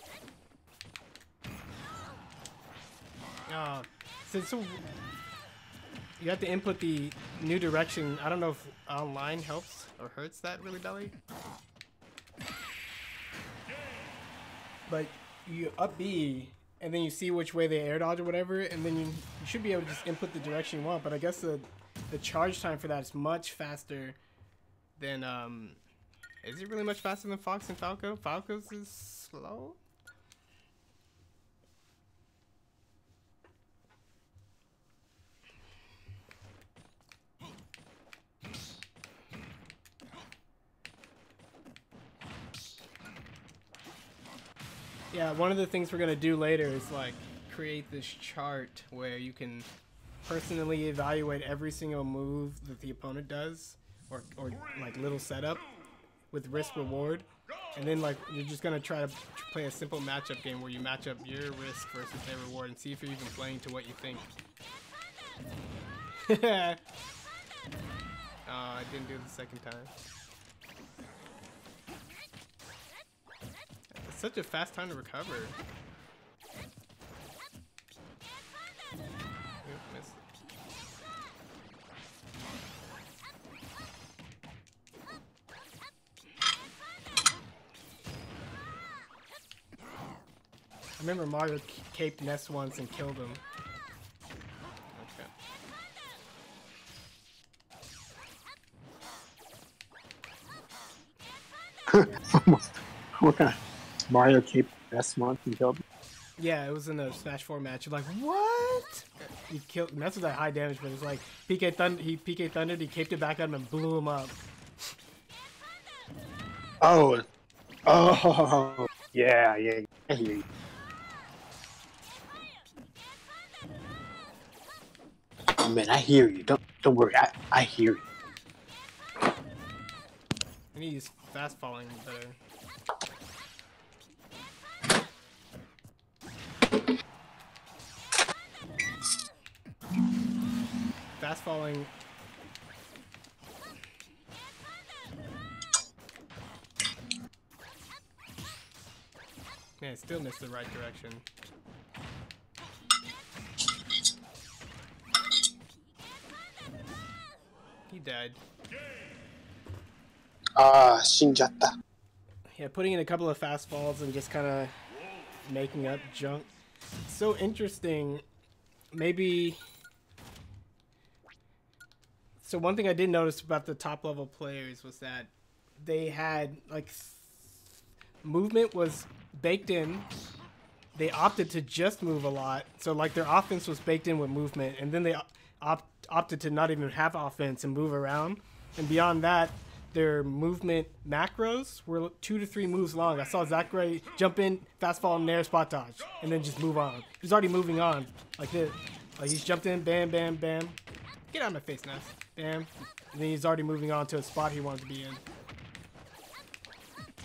So you have to input the new direction. I don't know if online helps or hurts that really badly. But you up B, and then you see which way they air dodge or whatever, and then you should be able to just input the direction you want. But I guess the charge time for that is much faster than is it really much faster than Fox and Falco? Falco's is slow. Yeah, one of the things we're gonna do later is like create this chart where you can personally evaluate every single move that the opponent does, or like little setup with risk reward, and then like you're just gonna try to play a simple matchup game where you match up your risk versus their reward and see if you're even playing to what you think. Oh, I didn't do it the second time. It's such a fast time to recover. Oop, missed it. I remember Mario caped Ness once and killed him. Okay. What kind of Mario cape Ness once and killed him? Yeah, it was in a Smash 4 match. You're like, what? He killed. Ness was at high damage, but it's like PK Thunder. He PK Thundered. He caped it back at him and blew him up. Oh. Oh. Yeah, yeah. I hear you. Oh, man, I hear you. Don't worry. I hear you. I need to use fast falling better. Fast falling. Man, I still missed the right direction. He died. Shinjatta. Yeah, putting in a couple of fast falls and just kind of making up junk. So interesting. Maybe. So one thing I did notice about the top level players was that they had like movement was baked in. They opted to just move a lot. So like their offense was baked in with movement, and then they opted to not even have offense and move around. And beyond that, their movement macros were 2 to 3 moves long. I saw Zach Gray jump in, fast fall, nair, spot dodge, and then just move on. He's already moving on like this. Like he's jumped in, bam, bam, bam. Get out of my face, Ness. Bam. And then he's already moving on to a spot he wanted to be in.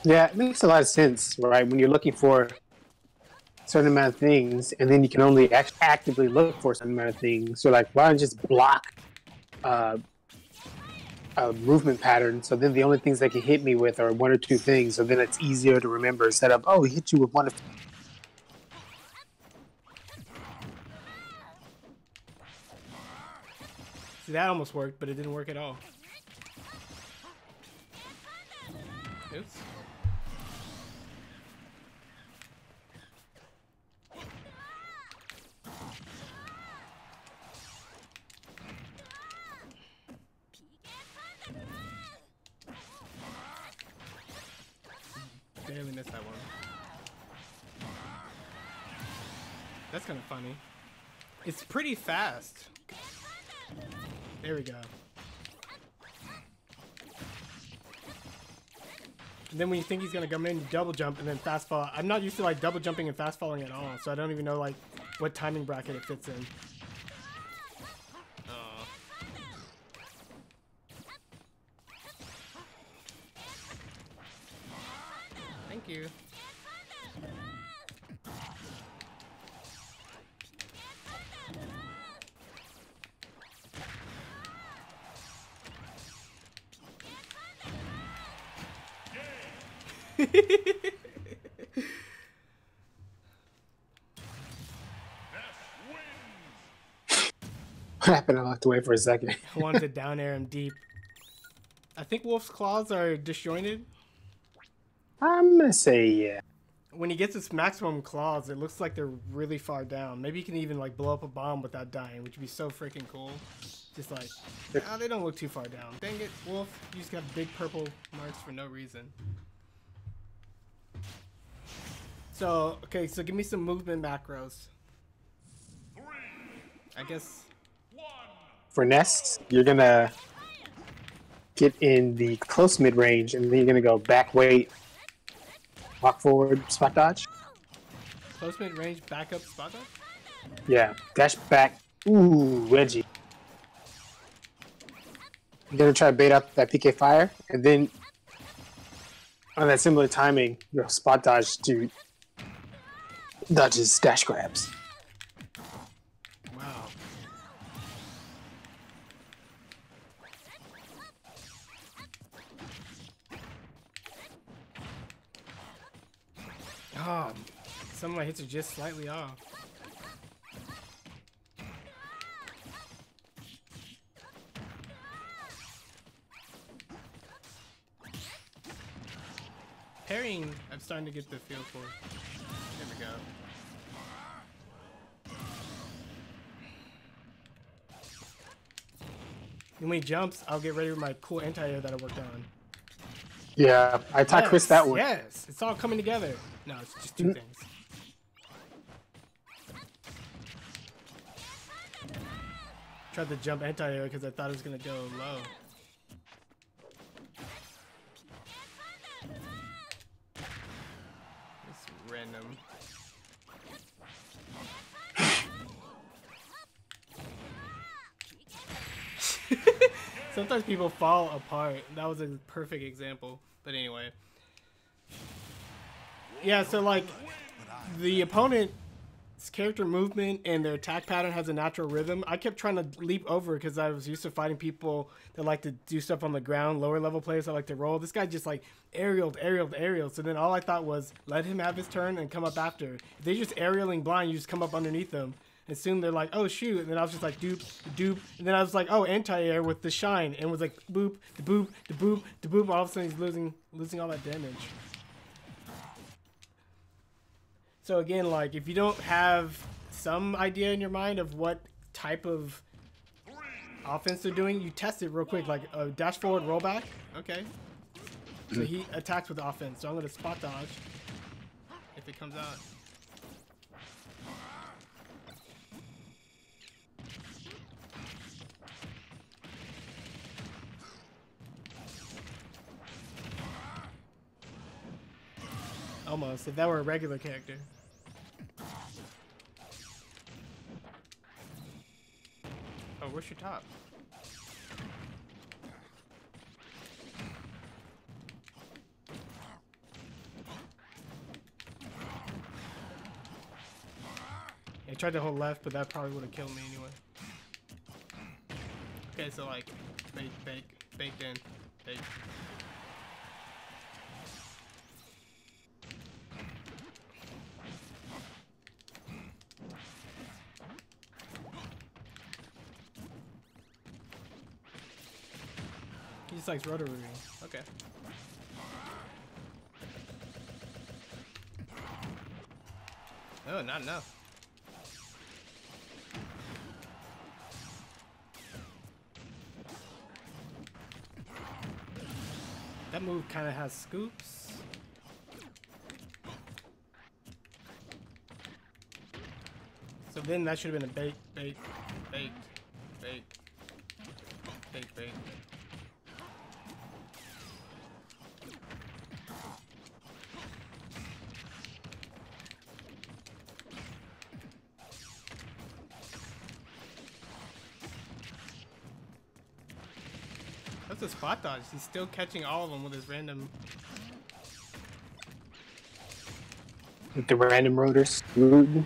Yeah, it makes a lot of sense, right? When you're looking for a certain amount of things, and then you can only actively look for a certain amount of things. So, like, why don't you just block a movement pattern? So then the only things that can hit me with are 1 or 2 things. So then it's easier to remember instead of, oh, he hit you with 1 of. See, that almost worked, but it didn't work at all. Oops. Barely missed that one. That's kind of funny. It's pretty fast. There we go. And then when you think he's gonna come in, you double jump and then fast fall. I'm not used to like double jumping and fast falling at all, so I don't even know like what timing bracket it fits in. Thank you. What happened? I looked away for a second. I wanted to down air him deep. I think Wolf's claws are disjointed. I'm gonna say yeah. When he gets his maximum claws, it looks like they're really far down. Maybe he can even like blow up a bomb without dying, which would be so freaking cool. Just like, oh, they don't look too far down. Dang it, Wolf, you just got big purple marks for no reason. So, okay, so give me some movement macros. I guess. For Ness, you're gonna get in the close mid range, and then you're gonna go back weight, walk forward, spot dodge. Close mid range, back up, spot dodge? Yeah, dash back. Ooh, wedgie. You're gonna try to bait up that PK fire, and then on that similar timing, you'll spot dodge to dodge his dash grabs. Wow. Oh, some of my hits are just slightly off. Parrying, I'm starting to get the feel for. There we go. And when he jumps, I'll get ready with my cool anti-air that I worked on. Yeah, I taught Chris that one. Yes, it's all coming together. No, it's just two things. Tried to jump anti-air because I thought it was going to go low. It's random. Sometimes people fall apart. That was a perfect example. But anyway. Yeah, so like the opponent's character movement and their attack pattern has a natural rhythm. I kept trying to leap over because I was used to fighting people that like to do stuff on the ground, lower level players that like to roll. This guy just like aerialed. So then all I thought was let him have his turn and come up after. If they're just aerialing blind, you just come up underneath them. And soon they're like, oh shoot, and then I was just like doop, doop, and then I was like, oh, anti-air with the shine, and was like boop, the boop, the boop, the boop. All of a sudden he's losing all that damage. So again, like if you don't have some idea in your mind of what type of offense they're doing, you test it real quick, like a dash forward, roll back. Okay. So he attacks with offense, so I'm gonna spot dodge if it comes out. Almost, if that were a regular character. Oh, where's your top? I tried to hold left, but that probably would have killed me anyway. Okay, so like, baked in, baked. He just likes rotor rooting. Okay. Oh, not enough. That move kind of has scoops. So then that should have been a baked. That's a spot dodge. He's still catching all of them with his random. With the random rotors. I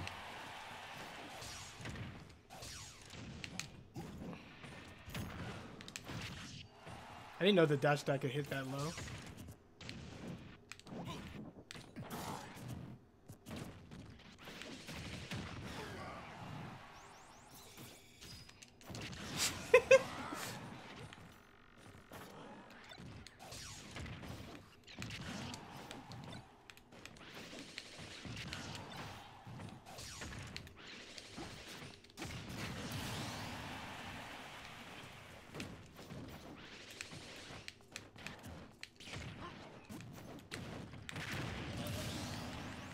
didn't know the dash attack could hit that low.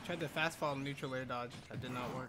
Tried to fast fall neutral air dodge. That did not work.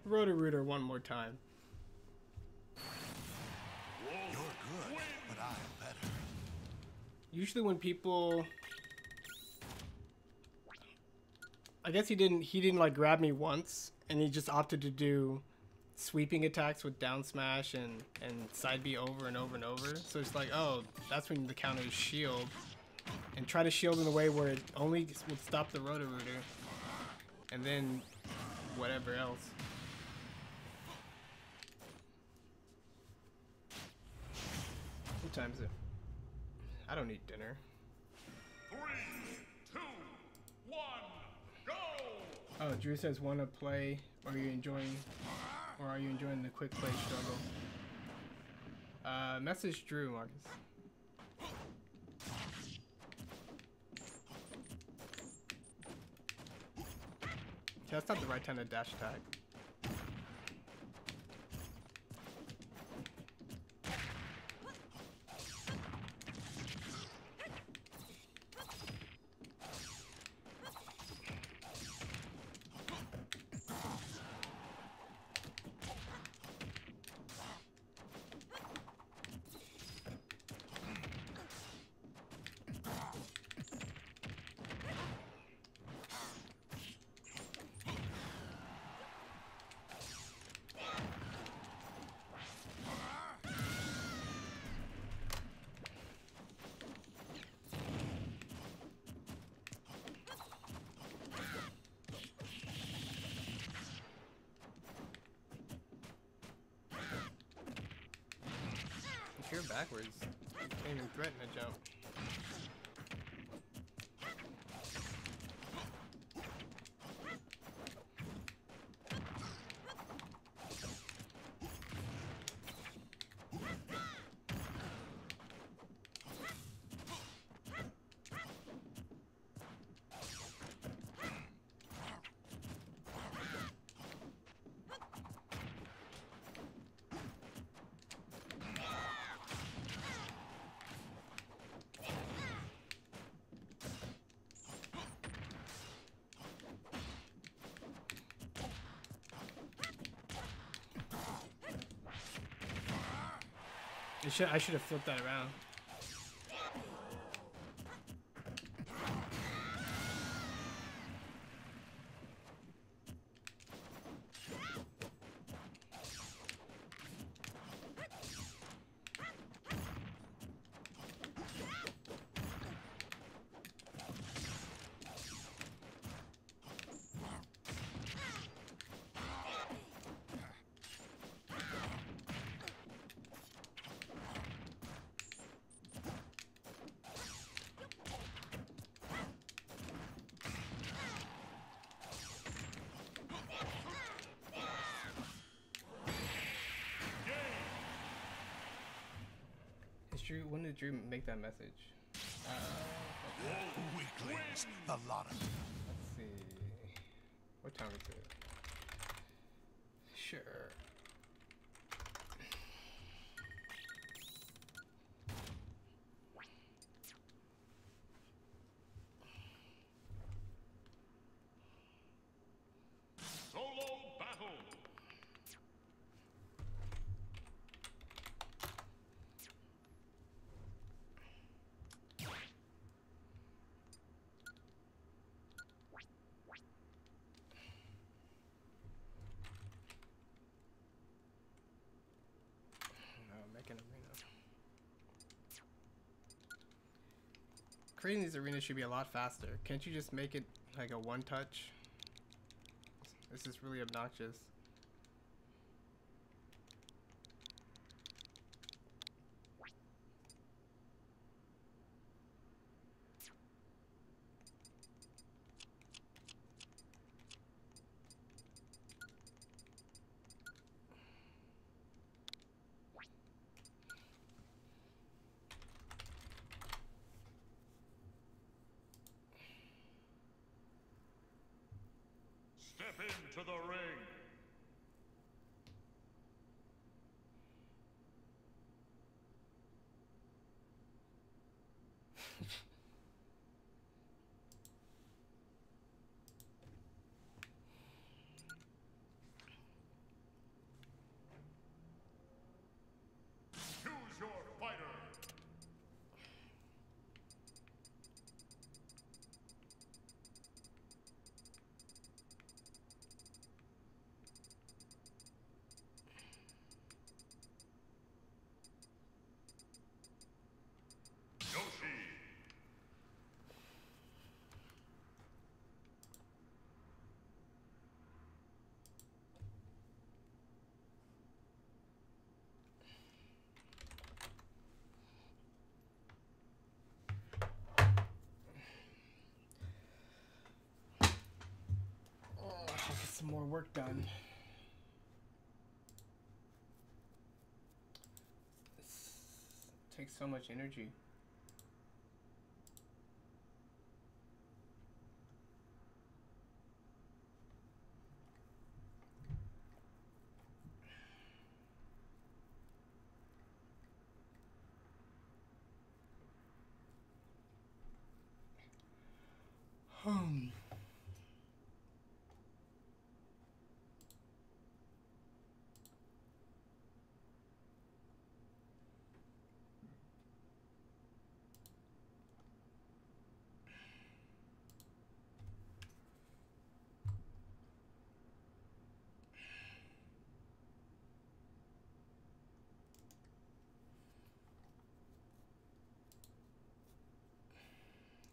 Roto-Rooter one more time. You're good, but I'm better. Usually when people, I guess he didn't like grab me once, and he just opted to do sweeping attacks with down smash and side B over and over and over. So it's like, oh, that's when the counter is shield. And try to shield in a way where it only would stop the Roto-Rooter. And then whatever else. What time is it? I don't need dinner. 3, 2, 1, go! Oh, Drew says, wanna play, or are you enjoying the quick play struggle? Message Drew, Marcus. Okay, that's not the right time to dash attack. If you're backwards, you can't even threaten a jump. I should have flipped that around. When did Drew make that message? Weaklings, a lot of them. Let's see. What time is it? Sure. Solo battle. Creating these arenas should be a lot faster. Can't you just make it like a one touch? This is really obnoxious. Step into the ring. Choose your fighter. work done. This takes so much energy.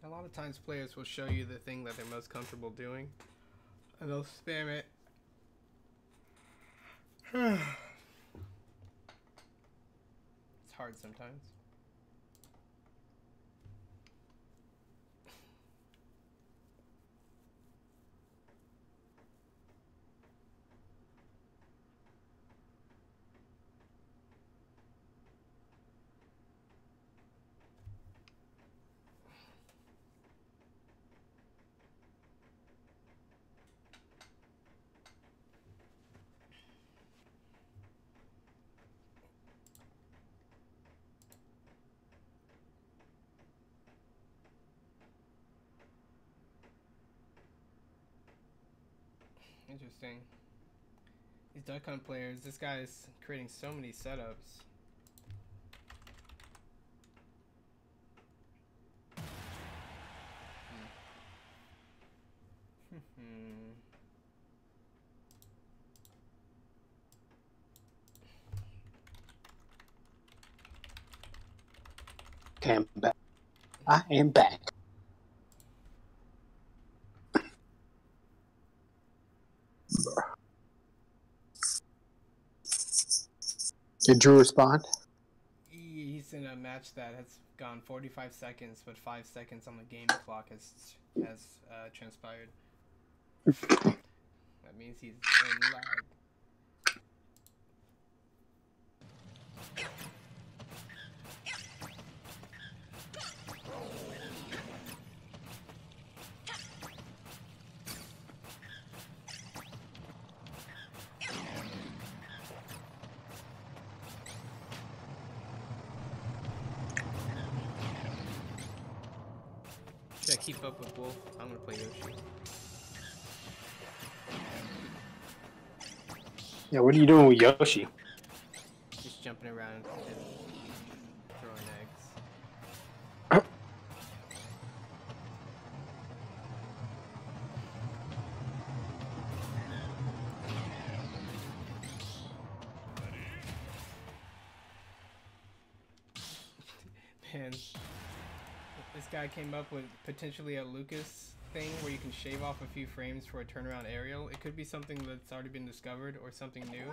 A lot of times players will show you the thing that they're most comfortable doing, and they'll spam it. It's hard sometimes. Interesting. These Duck Hunt players, this guy's creating so many setups. Okay, I'm back. I am back. Did Drew respond? He's in a match that has gone 45 seconds, but 5 seconds on the game clock has transpired. That means he's in lag. Should I keep up with Wolf? I'm gonna play Yoshi. Yeah, what are you doing with Yoshi? Just jumping around and throwing eggs. Man, this guy came up with potentially a Lucas thing where you can shave off a few frames for a turnaround aerial. It could be something that's already been discovered or something new.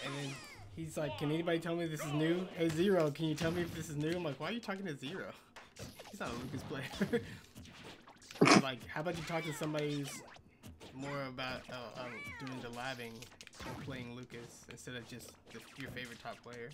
And then he's like, can anybody tell me this is new? Hey Zero, can you tell me if this is new? I'm like, why are you talking to Zero? He's not a Lucas player. Like, how about you talk to somebody who's more about doing the labbing or playing Lucas instead of just your favorite top player.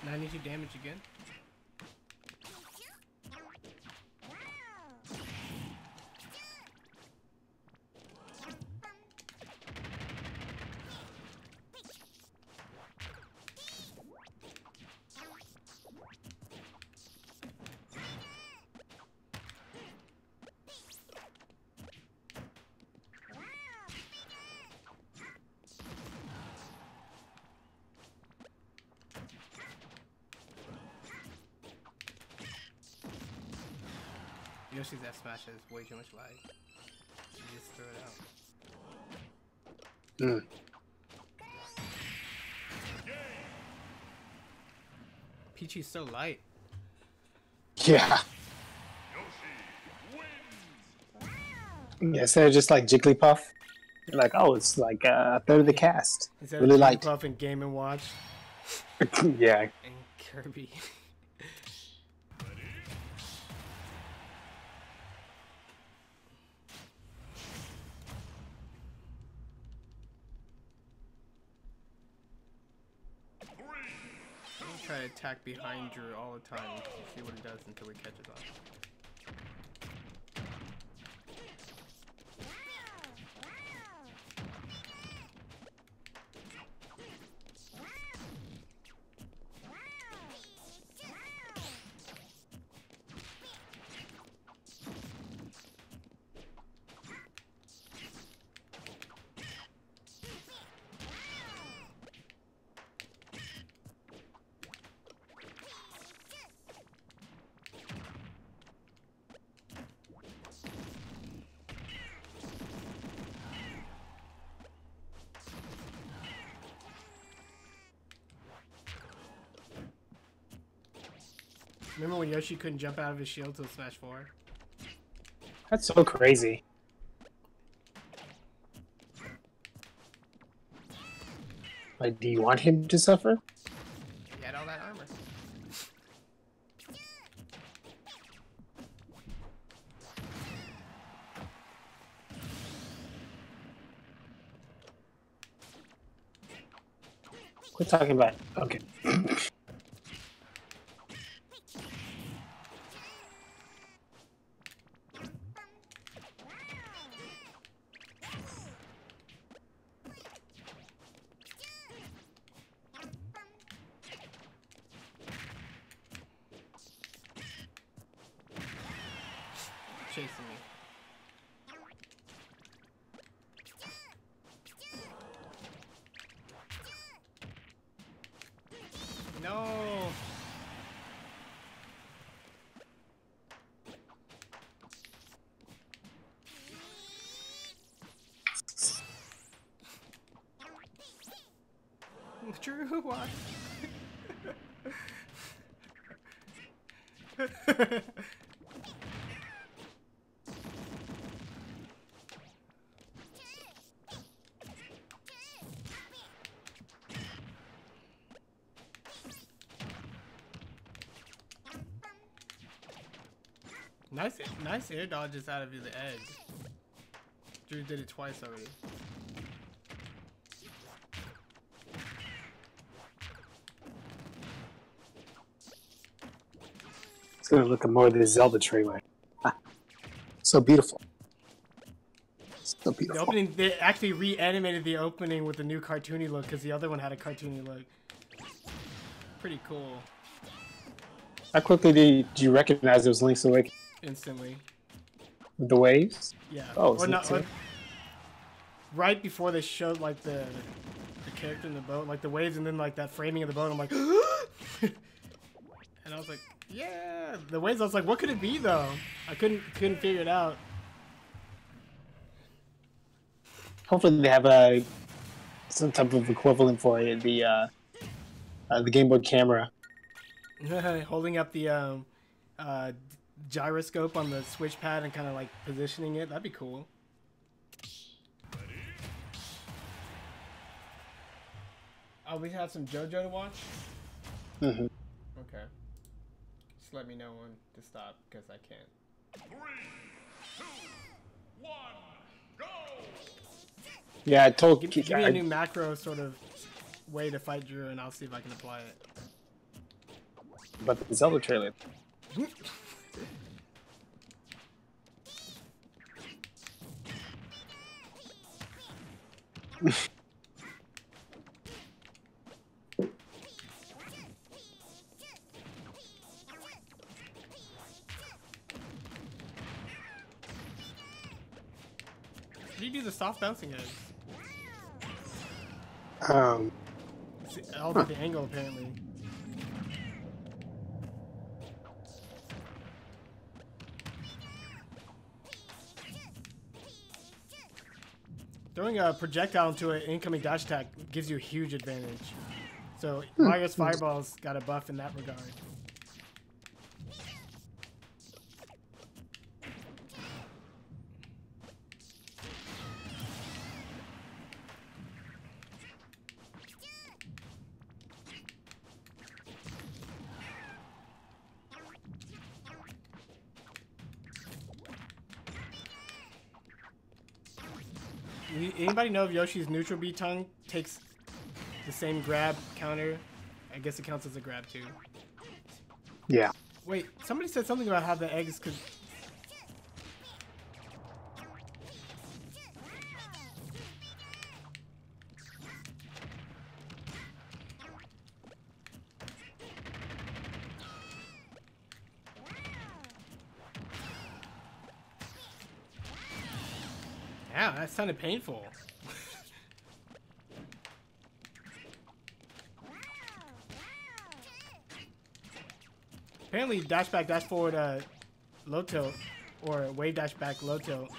92 damage again. Yoshi's F smash has way too much lag. You just throw it out. Peachy's so light. Yeah. Yeah, instead of just like Jigglypuff, you're like, oh, it's like a third of the cast. Instead really of light. Jigglypuff and Game & Watch. Yeah. And Kirby. Try to attack behind Drew all the time. See what he does until he catches up. Remember when Yoshi couldn't jump out of his shield till Smash 4? That's so crazy. Like, do you want him to suffer? He had all that armor. Quit talking about it. Okay. Chasing me. No. Drew, why? Nice air dodges out of the edge. Drew did it twice already. It's gonna look more of this Zelda trailer. Ah, so beautiful. So beautiful. The opening, they actually reanimated the opening with a new cartoony look because the other one had a cartoony look. Pretty cool. How quickly did you recognize it was Link's Awakening? Instantly. With the waves? Yeah. Oh, or not, or right before they showed like the character in the boat, like the waves, and then like that framing of the boat. I'm like, and I was like, yeah. The waves. I was like, what could it be though? I couldn't figure it out. Hopefully they have some type of equivalent for it. The Game Boy camera. Holding up the gyroscope on the switch pad and kind of like positioning it. That'd be cool. Oh, we have some JoJo to watch? Mm-hmm. Okay. Just let me know when to stop, because I can't. 3, 2, 1, go! Yeah, I told Give me a new macro sort of way to fight Drew, and I'll see if I can apply it. But the Zelda trailer. How do you do the soft bouncing edge? It's all about the angle, apparently. Throwing a projectile into an incoming dash attack gives you a huge advantage. So Mario's Fireball's got a buff in that regard. Anybody know if Yoshi's neutral B tongue takes the same grab counter? I guess it counts as a grab too. Yeah. Wait, somebody said something about how the eggs could... Yeah, that sounded painful. Apparently, dash back, dash forward, low tilt, or wave dash back, low tilt.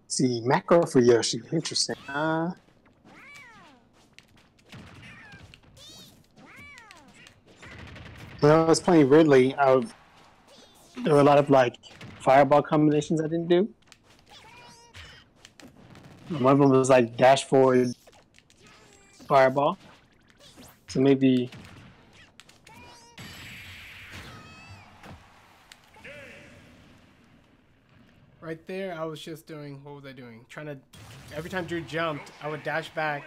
See, macro for Yoshi. Interesting. When I was playing Ridley, there were a lot of like fireball combinations I didn't do. One of them was like dash forward fireball. So maybe. Right there, I was just doing, what was I doing? Trying to, every time Drew jumped, I would dash back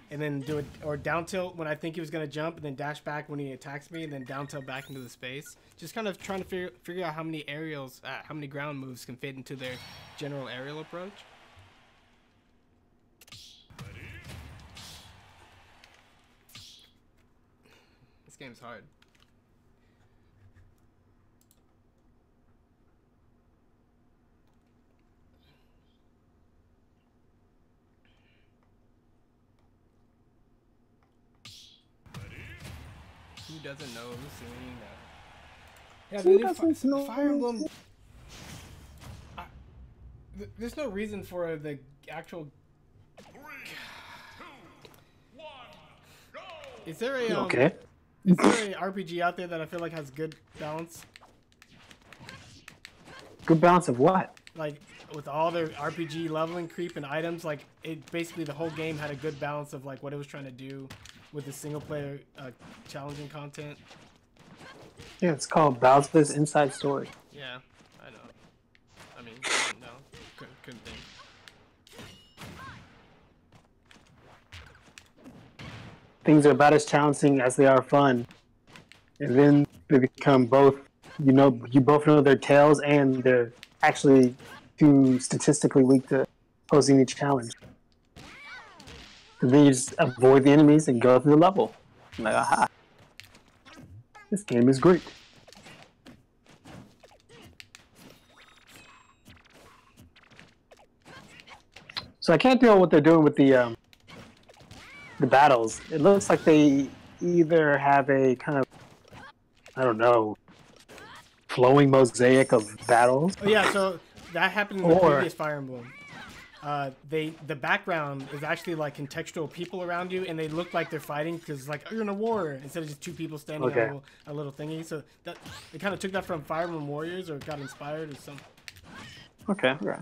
and then do it, or down tilt when I think he was going to jump, and then dash back when he attacks me, and then down tilt back into the space. Just kind of trying to figure out how many aerials, how many ground moves can fit into their general aerial approach. This game's hard. Who doesn't know who's singing that? Yeah, Who doesn't know? Fire Emblem. There's no reason for the actual. 3, 2, 1, go! Is there a Okay. Is there a RPG out there that I feel like has good balance? Good balance of what? Like with all their RPG leveling creep and items, like it basically the whole game had a good balance of like what it was trying to do with the single player challenging content. Yeah, it's called Bowser's Inside Story. Yeah, I know. I mean, no, couldn't think. Things are about as challenging as they are fun, and then they become both. You both know their tails, and they're actually too statistically weak to pose any challenge. And then you just avoid the enemies and go through the level. I'm like, aha! This game is great. So I can't tell what they're doing with the battles. It looks like they either have a kind of, I don't know, flowing mosaic of battles. Oh yeah, so that happened in the previous Fire Emblem. The background is actually like contextual people around you, and they look like they're fighting because like, oh, you're in a war instead of just two people standing on a little thingy. So that they kind of took that from Fire Emblem Warriors, or got inspired or something. Okay. Yeah.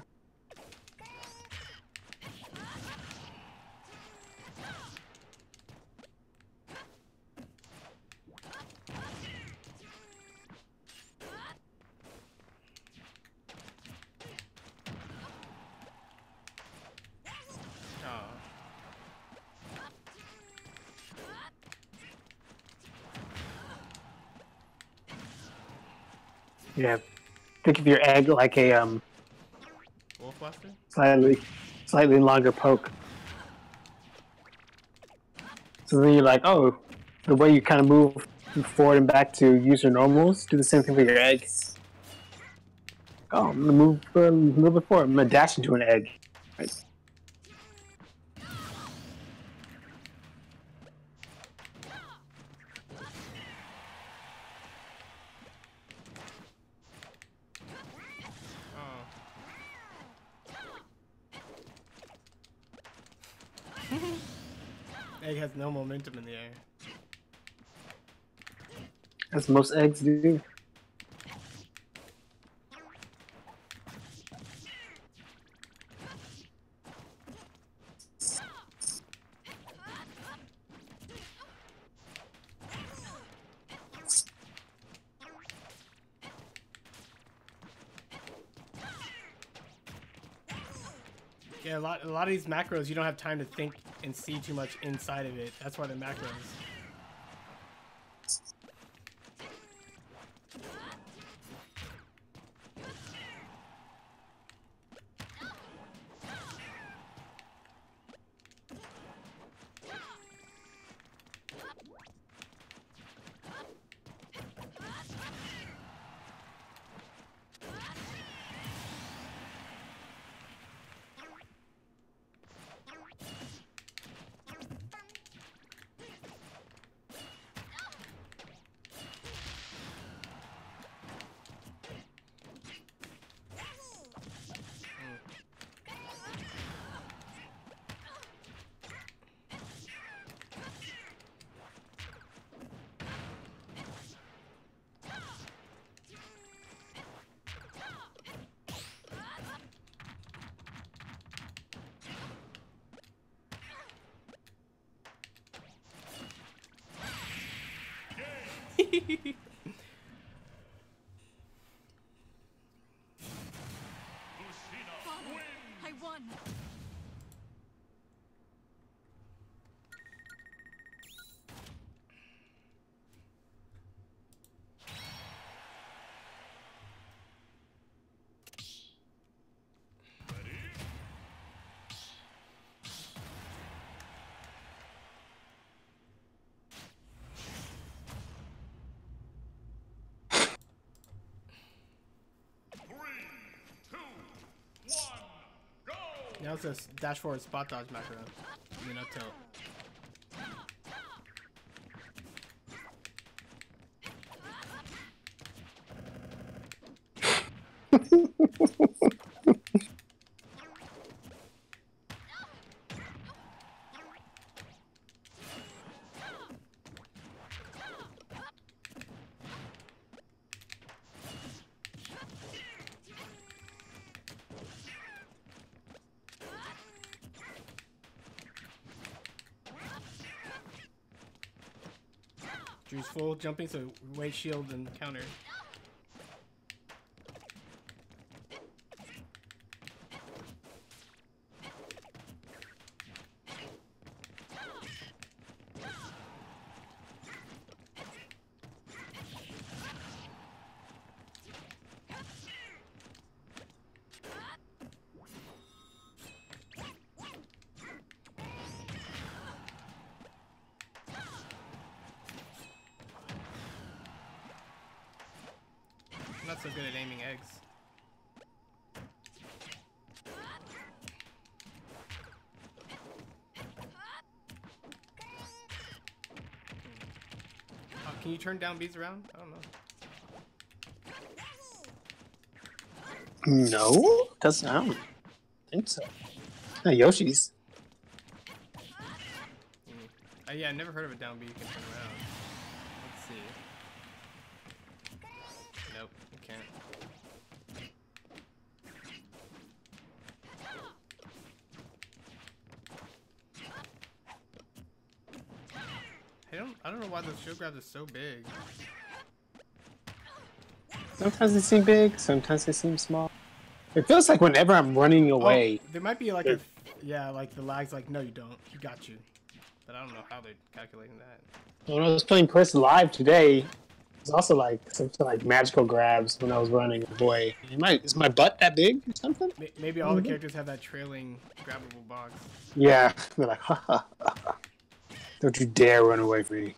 Yeah. Think of your egg like a Wolf Blaster? slightly longer poke. So then you're like, oh, the way you kind of move forward and back to use your normals, do the same thing with your egg. Oh, I'm gonna move a little bit forward. I'm gonna dash into an egg. Right. Egg has no momentum in the air. As most eggs do. Yeah, a lot of these macros, you don't have time to think and see too much inside of it. That's why they're macros. I won. Now it's a dash forward spot dodge macro. I mean, up tilt. Drew's full jumping, so wait, shield, and counter. I'm not so good at aiming eggs. Oh, can you turn down bees around? I don't know. No, doesn't. I don't think so. Yoshi's. Yeah, I never heard of a down B you can turn around. Let's see. Nope, you can't. I don't know why those shield grabs are so big. Sometimes they seem big, sometimes they seem small. It feels like whenever I'm running away. Oh, there might be like like the lag's like, no you don't, he got you. But I don't know how they're calculating that. When I was playing Quest Live today, There's also like some like magical grabs when I was running. Boy, is my butt that big or something? Maybe all the characters have that trailing grabbable box. Yeah, they're like, ha ha. Don't you dare run away from me.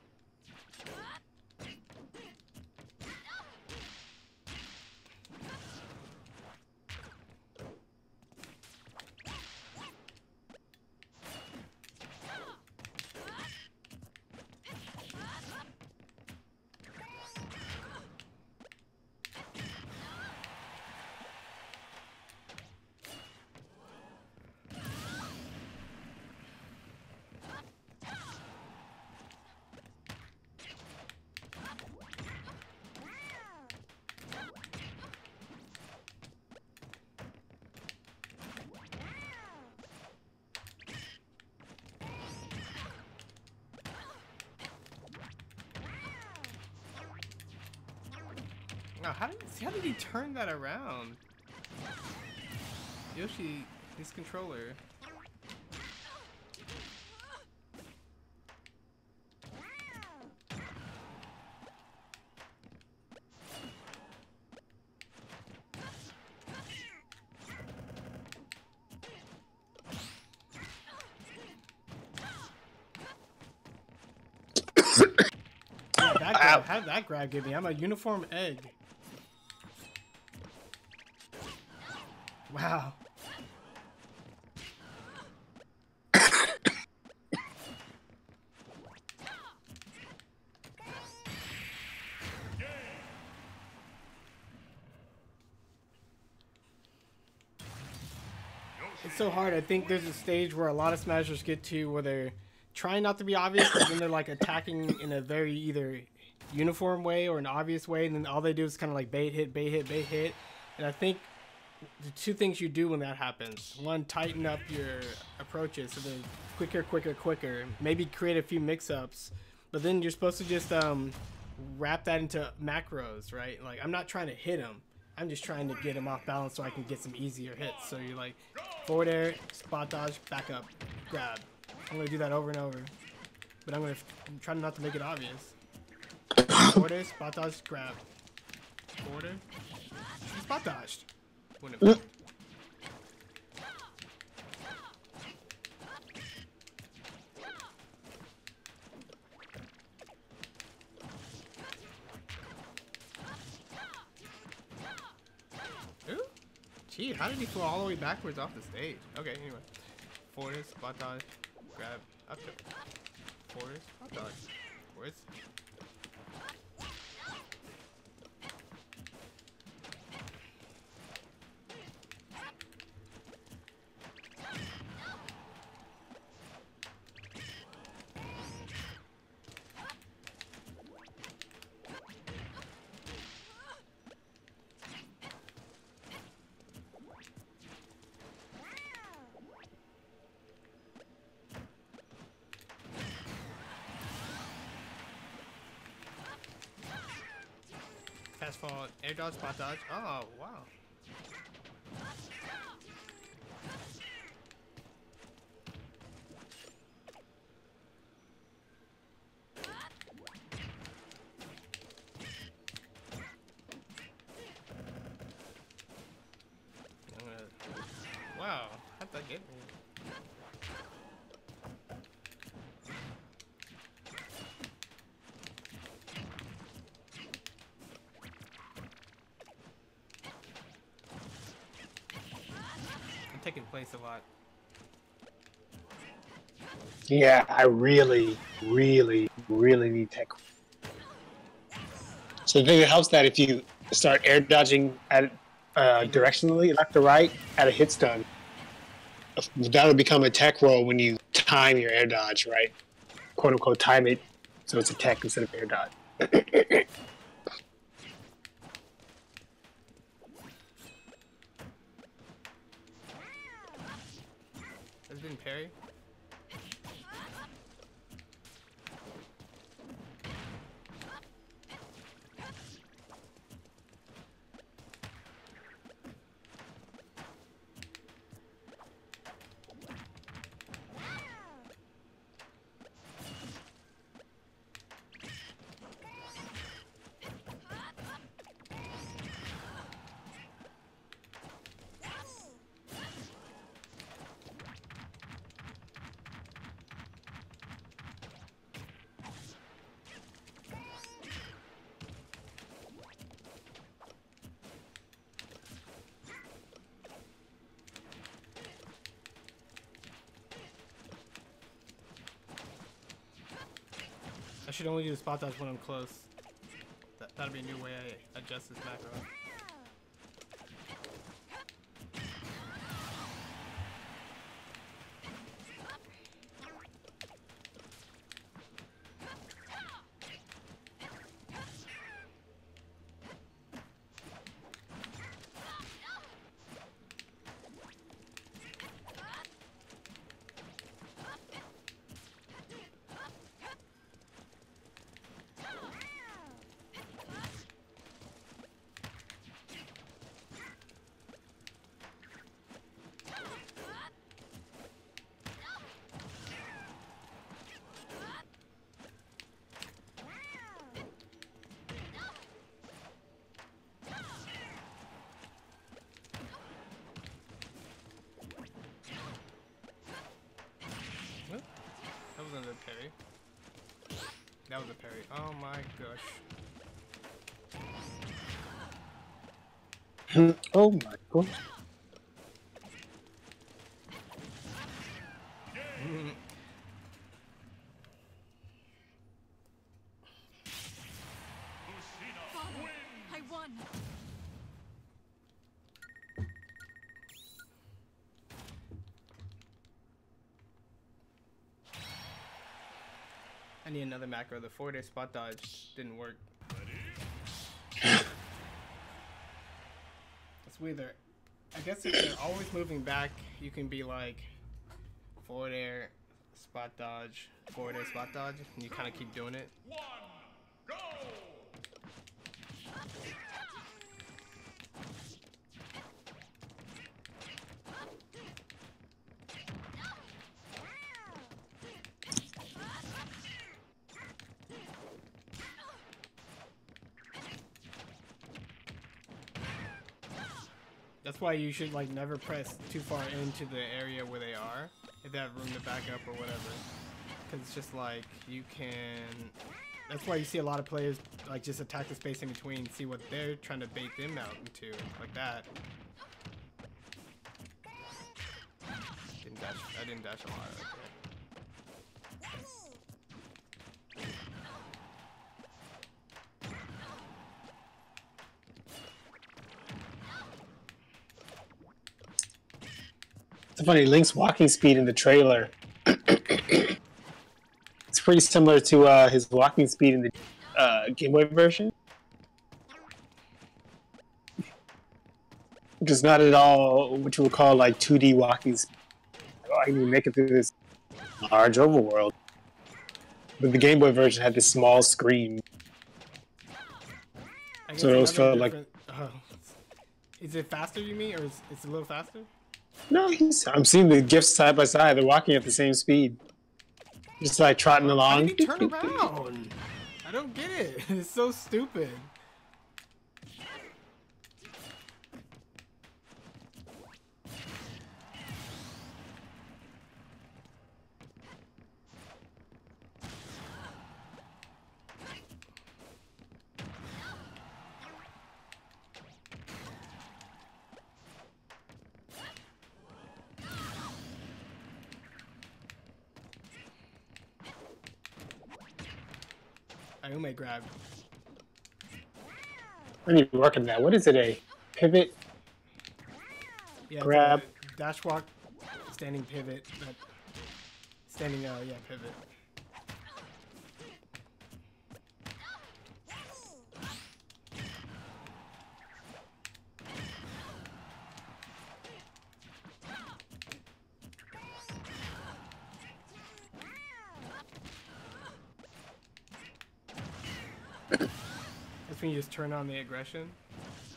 Oh, how did he turn that around? Yoshi, his controller. Yeah, that grab, how did that grab give me? I'm a uniform egg. Wow. It's so hard. I think there's a stage where a lot of smashers get to where they're trying not to be obvious, but then they're like attacking in a very either uniform way or an obvious way, and then all they do is kind of like bait hit, bait hit, bait hit. And I think the two things you do when that happens: one, tighten up your approaches so they're quicker, quicker, quicker. Maybe create a few mix-ups, but then you're supposed to just wrap that into macros, right? Like, I'm not trying to hit him. I'm just trying to get him off balance so I can get some easier hits. So you're like, forward air, spot dodge, back up, grab. I'm going to do that over and over. But I'm try not to make it obvious. Forward air, spot dodge, grab. Forward air, spot dodged. Wouldn't have been. Gee, how did he fall all the way backwards off the stage? Okay, anyway. Forward, spot dodge, grab, up to forward, spot dodge, forward. Fast forward, air dodge, spot dodge. Oh, wow. Wow, how'd that get me? Taking place a lot. Yeah, I really need tech. So I think it helps that if you start air dodging at directionally left to right at a hit stun, that'll become a tech roll when you time your air dodge, right? Quote unquote time it, so it's a tech instead of air dodge. Has been parry. should only do the spot dodge when I'm close. That'll be a new way I adjust this macro. That wasn't a parry. That was a parry. Oh my gosh. Oh my gosh. Father, I won. I need another macro. The forward air spot dodge didn't work. It's weird. I guess if they're always moving back, you can be like forward air, spot dodge, forward air, spot dodge, and you kind of keep doing it. Go! That's why you should like never press too far into the area where they are, if they have room to back up or whatever. Because it's just like you can. That's why you see a lot of players like just attack the space in between, see what they're trying to bait them out into, like that. Didn't dash. I didn't dash a lot. Okay. It's funny, Link's walking speed in the trailer. It's pretty similar to his walking speed in the Game Boy version. Which is not at all what you would call like 2D walking speed. Oh, I can make it through this large overworld. But the Game Boy version had this small screen. So it always felt like... Is it faster, you mean? Or is it a little faster? No, I'm seeing the gifts side by side. They're walking at the same speed. Just like trotting along. How did he turn around? I don't get it. It's so stupid. Ayume grabbed. I need to work on that. What is it? A pivot? Yeah, grab? Dash walk, standing pivot. Standing, yeah, pivot. That's when you just turn on the aggression,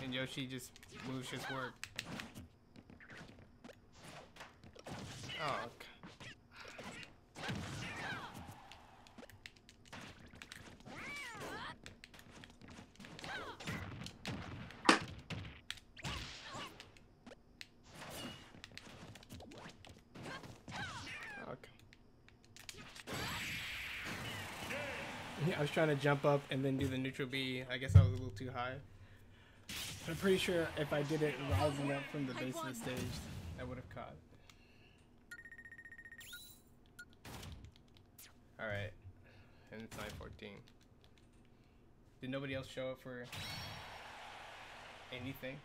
and Yoshi just moves his work. Oh, I was trying to jump up and then do the neutral B. I guess I was a little too high. But I'm pretty sure if I did it rising up from the base of the stage, I would have caught. Alright. and it's 9:14. Did nobody else show up for anything?